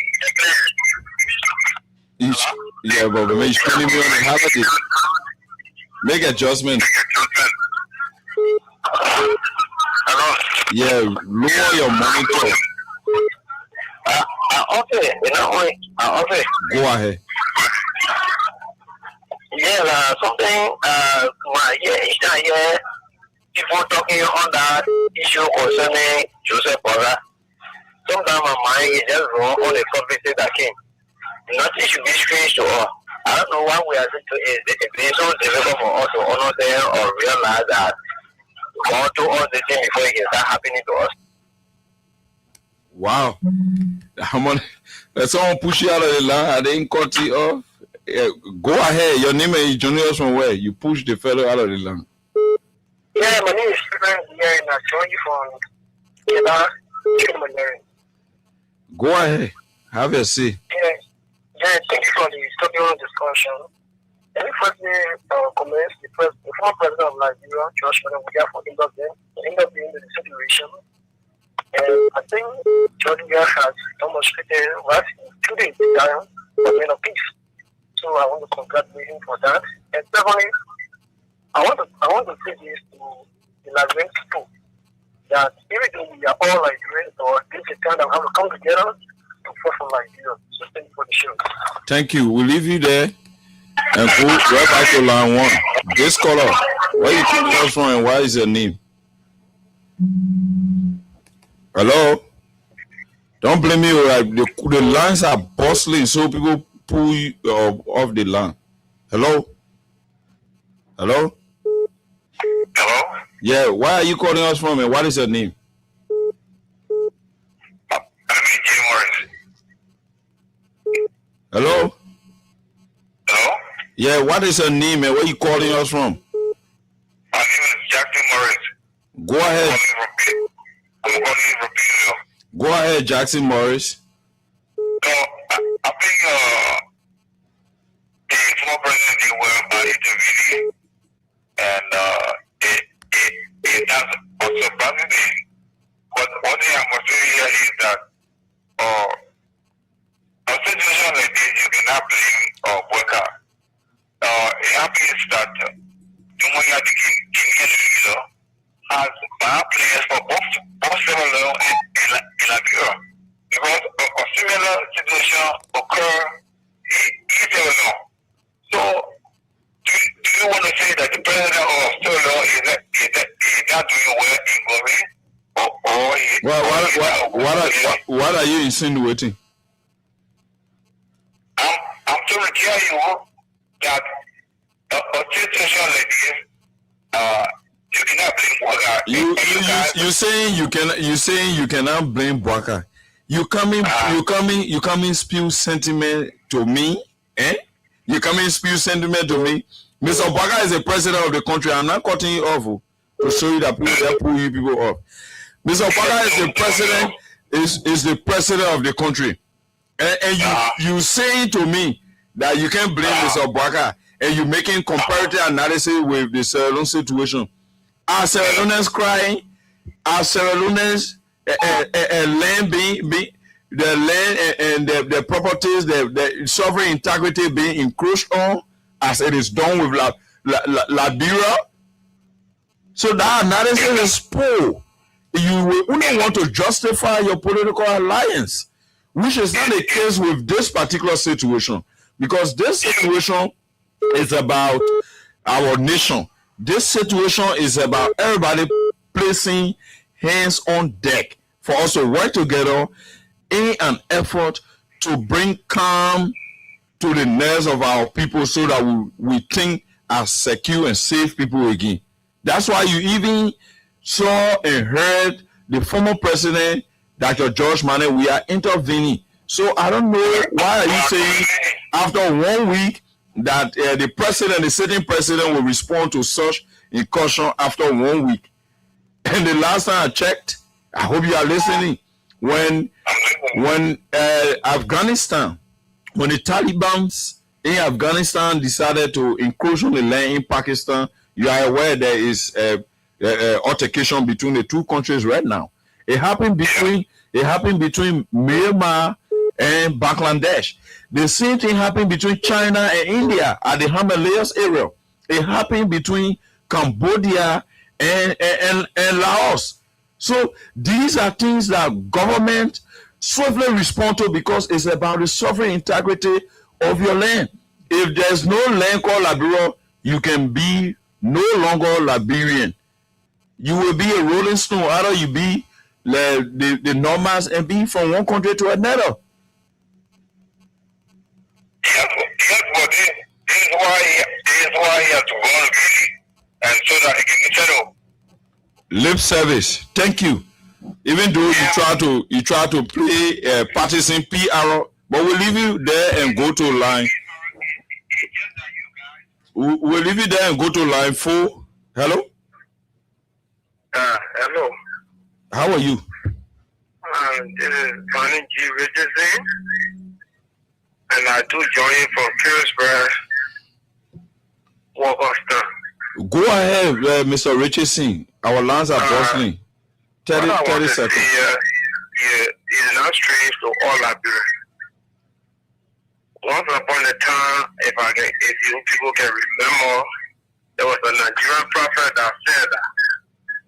Yeah, but man, you're spending me on the holiday. Make adjustment. hello. Yeah, lower your monitor. Okay, you know, okay. Go ahead. Yeah, something, people talking on that issue concerning Joseph Bola. Sometimes my mind is just wrong on the conversation that came. Nothing should be strange to us. I don't know why we are it's so difficult for us to honor them or realize that God told us the thing before it can start happening to us. Wow. I'm on. Someone push you out of the line. I didn't cut you off. Yeah, go ahead. Your name is joining us from where? You push the fellow out of the line. Yeah, my name is Stephen here, and I join you from Kenya. Go ahead. Have a seat. Yeah, thank you for the studio discussion. Let me firstly commend the former president of Nigeria, George Weah, for intervening in the situation. And I think George Weah has demonstrated what today is the time for men of peace. So I want to congratulate him for that. And secondly, I want to say this to the Nigerian people, that even though we are all Nigerians, or this is a time that we have to come together to fight for Nigeria. So thank you for the show. Thank you. We'll leave you there and go right back to line 1. This caller, where you calling us from and what is your name? Hello? Don't blame me. Right? The lines are bustling, so people pull you off the line. Hello? Hello? Hello? Yeah, where are you calling us from and what is your name? Hello? Hello? Yeah, what is your name and where you calling us from? My name is Jackson Morris. Go ahead. I'm calling you from Pino. Go ahead, Jackson Morris. So, I think the former president did well by intervening, and it has also surprised me. But one thing I must say here is that a situation like this, you cannot blame worker. It happens that Jumuiya, the Kenyan leader, has bad players for both Sierra Leone and Liberia. Because a similar situation occurred in Sierra Leone. So, do you want to say that the president of Sierra Leone is not doing well in Govi? What are you insinuating? I'm trying to tell you that a situation like this, you cannot blame Bwaka. You saying you cannot blame Bwaka. You coming spew sentiment to me, eh? You coming spew sentiment to me. Mr. Bwaka is the president of the country. I'm not cutting you off to show you that people pull you people off. Mr. Bwaka is the president. Is the president of the country, and you saying to me that you can't blame Mr. Bwaka, and you making comparative analysis with the Sierra Leone situation. Are Sierra Leoneans crying? Are Sierra Leoneans land being the land and the properties, the sovereign integrity being encroached on, as it is done with Liberia? So that analysis is poor. You only want to justify your political alliance, which is not the case with this particular situation, because this situation is about our nation. This situation is about everybody placing hands on deck for us to work together in an effort to bring calm to the nerves of our people so that we think as secure and safe people again. That's why you even saw and heard the former president, Dr. George Manneh, we are intervening. So I don't know why are you saying after 1 week that the sitting president will respond to such incursion after 1 week. And the last time I checked, I hope you are listening, when Afghanistan, when the Taliban in Afghanistan decided to encroach on the land in Pakistan, you are aware there is altercation between the two countries right now. It happened between Myanmar and Bangladesh. The same thing happened between China and India at the Himalayas area. It happened between Cambodia and Laos. So these are things that government swiftly respond to because it's about the sovereign integrity of your land. If there's no land called Liberia, you can be no longer Liberian. You will be a rolling stone. Either you be the Normans and be from one country to another. Yes, but this is why he has to go on and so that he can settle. Lip service. Thank you. Even though you try to play partisan PR, but we'll leave you there and go to line. We'll leave you there and go to line 4. Hello? Hello. How are you? This is Bonnie G. Richardson, and I do join from Pillsbury, Augusta. Go ahead, Mr. Richardson. Our lines are bustling. 30 seconds. It's not strange to all Liberia. Once upon a time, if you people can remember, there was a Nigerian prophet that said that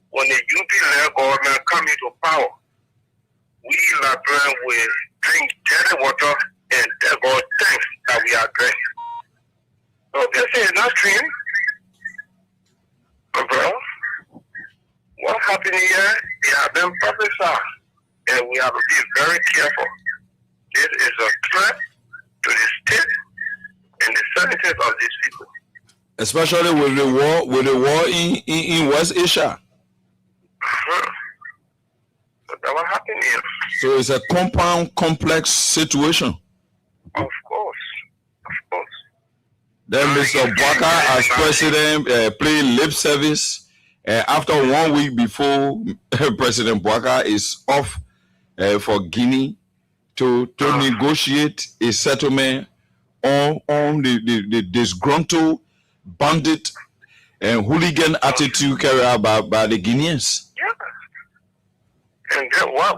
when the UP government come into power, we Liberians will drink dirty water and God thanks that we are drinking. So this is not strange. Bro, what's happening here? They have been prophesied, and we have to be very careful. This is a threat to the state and the sanity of these people. Especially with the war in West Asia. So that what happened here. So it's a compound, complex situation. Of course. Then Mr. Bouaka as president played lip service after 1 week before President Bouaka is off for Guinea to negotiate a settlement on the disgruntled bandit and hooligan attitude carried out by the Guineans. Yeah. And then what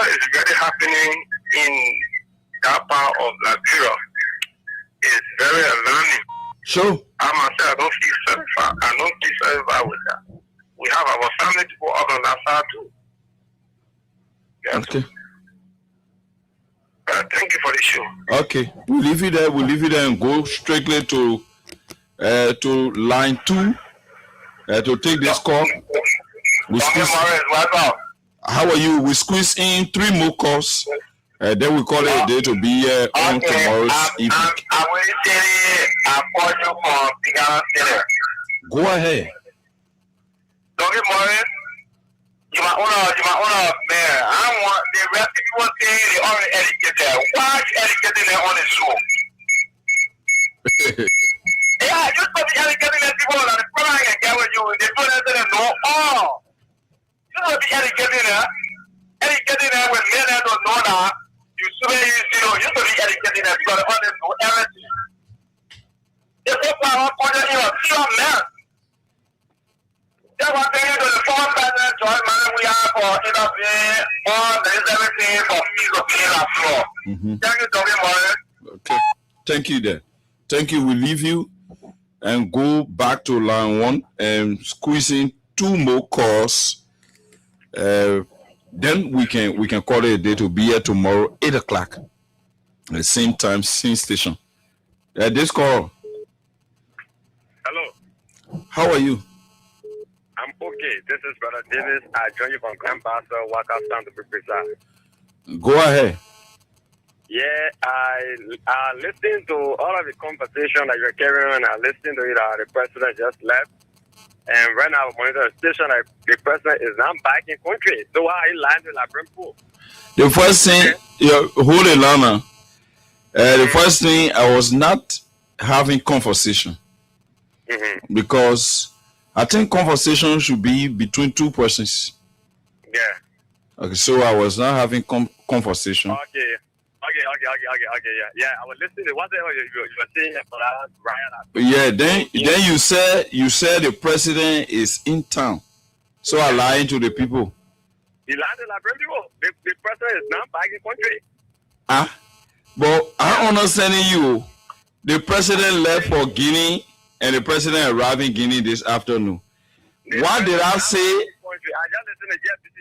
is really happening in that part of Liberia is very alarming. Sure. I myself don't feel satisfied. I don't feel satisfied with that. We have our family people up on that side too. Yeah. Okay. Thank you for the show. Okay. We'll leave it there and go strictly to line 2 to take this call. How are you? We squeeze in 3 more calls. Then we call it a day to be here on tomorrow's evening. I will say I call you from Pigana Center. Go ahead. Don't Morris, you my owner, man. I want the rest of people saying they already educated. Why you educating them on the show? Yeah, you supposed to be educating them people on the front and get with you. They put us in the no. Oh, you supposed to be educating them. Educating them with men that don't know that. You supposed to be educating them because they don't know everything. It's so far up on the pure man. That's what they do. The former president, John Manning, we have for interviewing all the everything for peace of being at floor. Thank you, Dr. Morris. Okay. Thank you there. Thank you. We leave you and go back to line 1 and squeeze in 2 more calls. Then we can call it a day to be here tomorrow, 8 o'clock. At the same time, same station. This call. Hello. How are you? I'm okay. This is Brother Davis. I join you from Grand Pastor, Waka Sound to be precise. Go ahead. Yeah, I listened to all of the conversation that you're carrying on. I listened to it. The president just left. And right now, monitor the station, the president is now back in country. So why are you lying to Labrador Pool? The first thing, hold it, Lana. The first thing, I was not having conversation. Because I think conversation should be between 2 persons. Yeah. Okay, so I was not having conversation. Okay. Yeah. I was listening to whatever you were saying for that Ryan. Yeah, then you said the president is in town. So I lied to the people. You lied to the people. The president is now back in country. But I understanding you. The president left for Guinea and the president arrived in Guinea this afternoon. What did I say? I just listened to JFTC.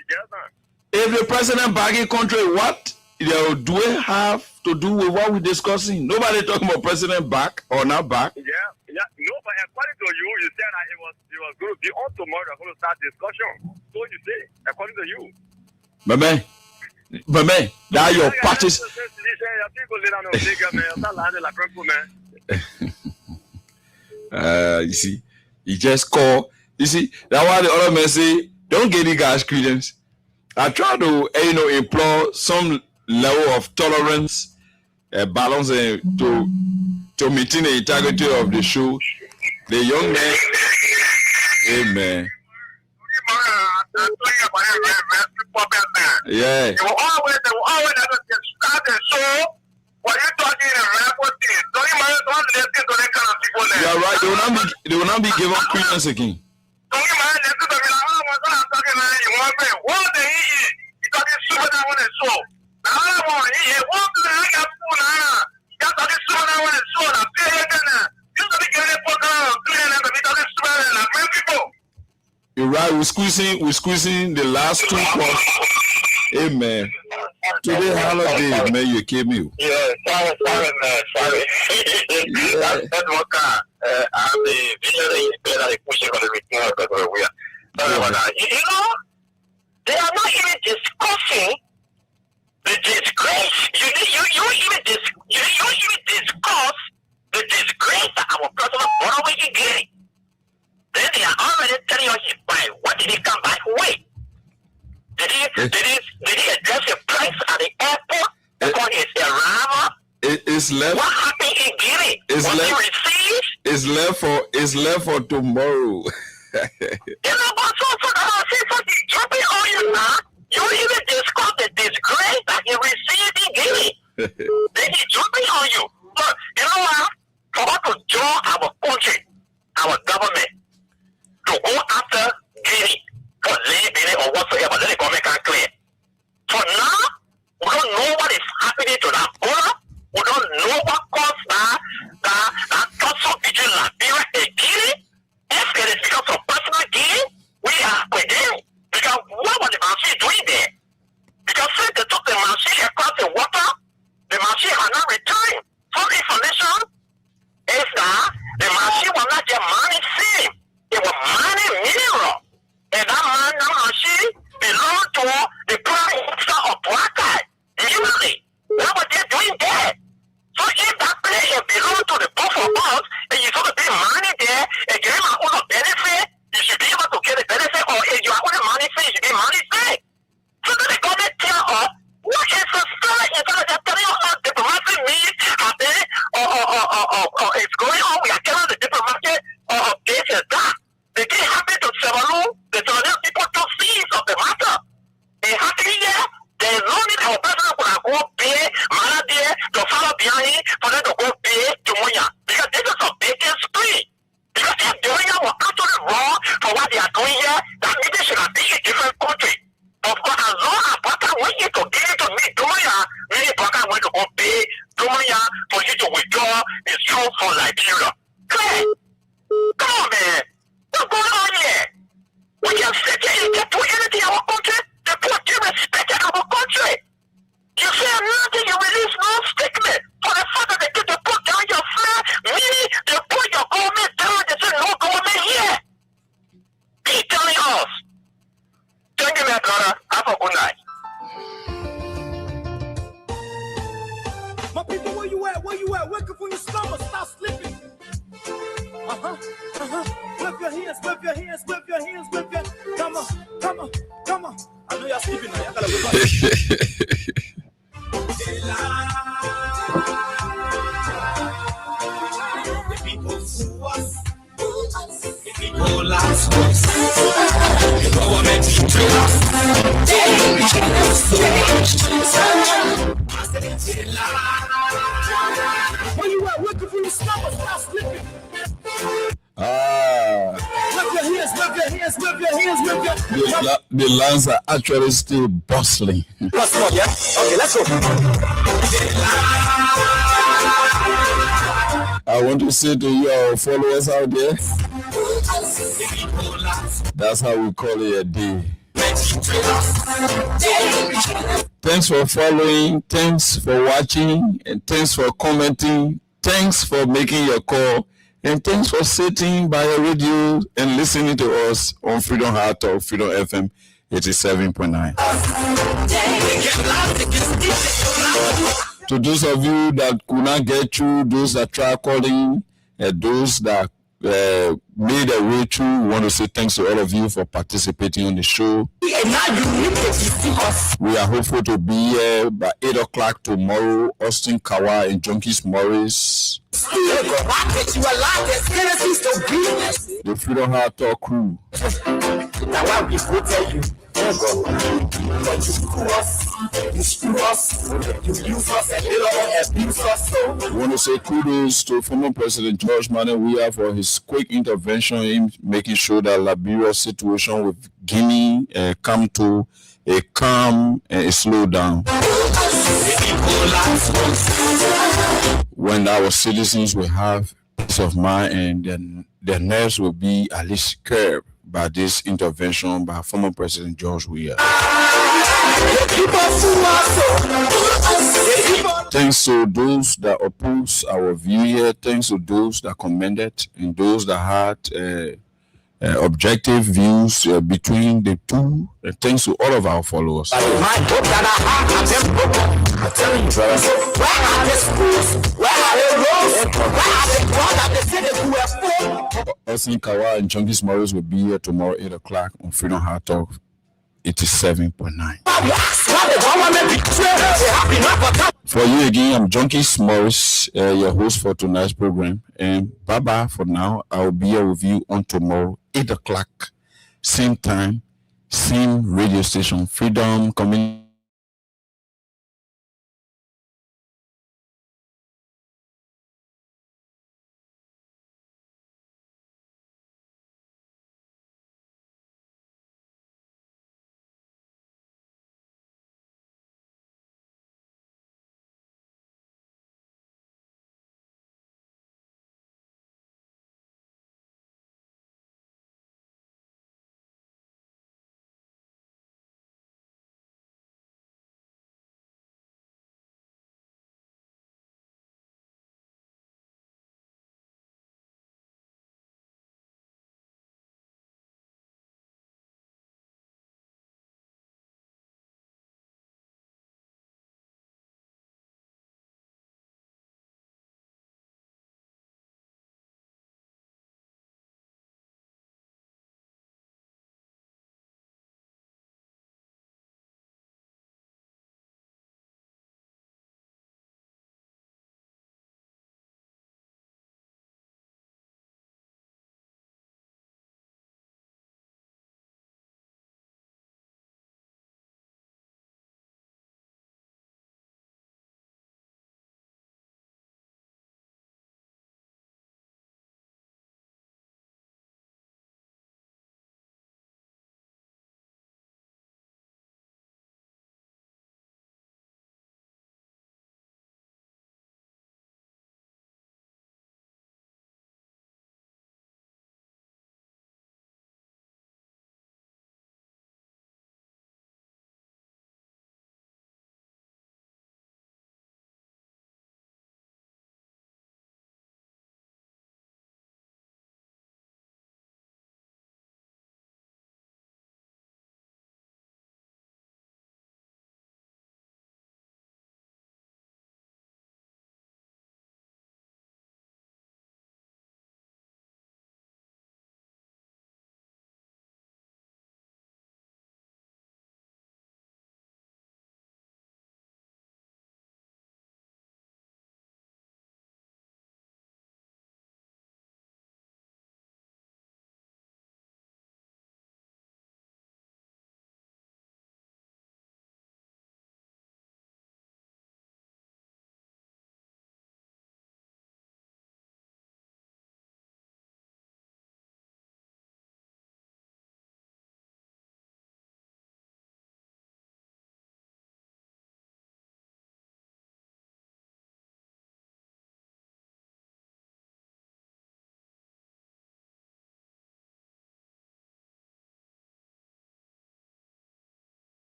If the president back in country, what do it have to do with what we're discussing? Nobody talking about president back or not back. Yeah. No, but according to you, you said that it was going to be on tomorrow. We're going to start discussion. So you say, according to you. But man, that your parties. You see, he just call. You see, that's why the other men say, don't get the guys credence. I try to, implore some level of tolerance, balance, to maintain the integrity of the show. The young man, amen. Yeah. You always start the show when you talking in rapid things. Don't you mind don't listen to that kind of people there? You are right. They will not be given credence again. Don't you mind listen to me? I'm talking like you want me. What the he talking super down on the show. Now I want he want to look at food now. You talking super down on the show. Now pay attention. You talking getting program clean and be talking super like many people. You're right. We're squeezing the last 2 calls. Amen. Today holiday, man, you came you. Yeah, sorry, man. Sorry. That's what I'm the visionary better pushing for the return of the we are. Sorry about that. You know, they are not even discussing the disgrace. You even discuss the disgrace that our president borrowing again. Then they are already telling us by what did he come back with? Did he address the price at the airport upon his arrival? It's left. What happened in Guinea? It's left for tomorrow. But so jumping on you now. You even discuss the disgrace that he received in Guinea. Then he's jumping on you. But you know what? For us to join our country, our government, to go after Guinea for Guinea or whatsoever, let it go make it clear. For now, we don't know what is happening to that border. We don't know what caused that tussle between Liberia and Guinea. If it is because of personal gain, we are with them. Because what was the machine doing there? Because since they took the machine across the water, the machine has not returned. Some information is that the machine was not just mining sin, it was mining mineral. And that machine belonged to the prime minister of Blackeye. Usually, what were they doing there? So if that place belongs to the both of us, and you're going to be mining there, and you have all the benefit, you should be able to get the benefit, or if you are only money free, you should be money free. So then the government tell us, what is the story? Instead of just telling us diplomatic means happening, or it's going on, we are telling the diplomatic this and that. They didn't happen to Sevalu, the Sevalu people took seize of the matter. It happened here, there is no need for a person who can go pay money there to follow behind for them to go pay to Munya. Because this is a bacon spree. Because if Doria were actually wrong for what they are doing here, that means they should have been a different country. Of course, as long as Baka went to give it to me, Doria, really Baka went to go pay Doria for you to withdraw his troops from Liberia. Clear? Come on, man. What's going on here? We can sit here and get to anything in our country. The poor team respected our country. You say nothing, you release no statement. For the fact that they did to put down your flag, meaning they put your government down, they say no government here. Keep telling us. Thank you, my brother. Have a good night. My people, where you at? Working for your stomach, stop slipping. Whip your hands. Come on. I know y'all sleeping now. Y'all gotta go back. The people sue us. The people last us. The government betray us. They betray us. Where you at? Working for your stomach, stop slipping. The lines are actually still bustling. Let's go, yeah? Okay, let's go. I want to say to you, our followers out there, that's how we call it a day. Thanks for following, thanks for watching, and thanks for commenting, thanks for making your call. And thanks for sitting by the radio and listening to us on Freedom Heart or Freedom FM 87.9. To those of you that could not get through, those that tried calling, and those that made their way through, we want to say thanks to all of you for participating on the show. We are hopeful to be here by 8 o'clock tomorrow. Austin Kawa and Junkies Morris The Freedom Heart Talk crew. Now why we go tell you? But you screw us, you screw us, you use us and you don't abuse us. So I want to say kudos to former President George Manneh Weah for his quick intervention in making sure that Liberia's situation with Guinea come to a calm and a slow down. When our citizens will have peace of mind and then their nerves will be at least curbed by this intervention by former President George Weah. Thanks to those that oppose our view here, thanks to those that commended and those that had objective views between the two. Thanks to all of our followers. Austin Kawa and Junkies Morris will be here tomorrow 8 o'clock on Freedom Heart Talk 87.9. For you again, I'm Junkies Morris, your host for tonight's program. And bye-bye for now. I'll be here with you on tomorrow, 8 o'clock, same time, same radio station, Freedom Community.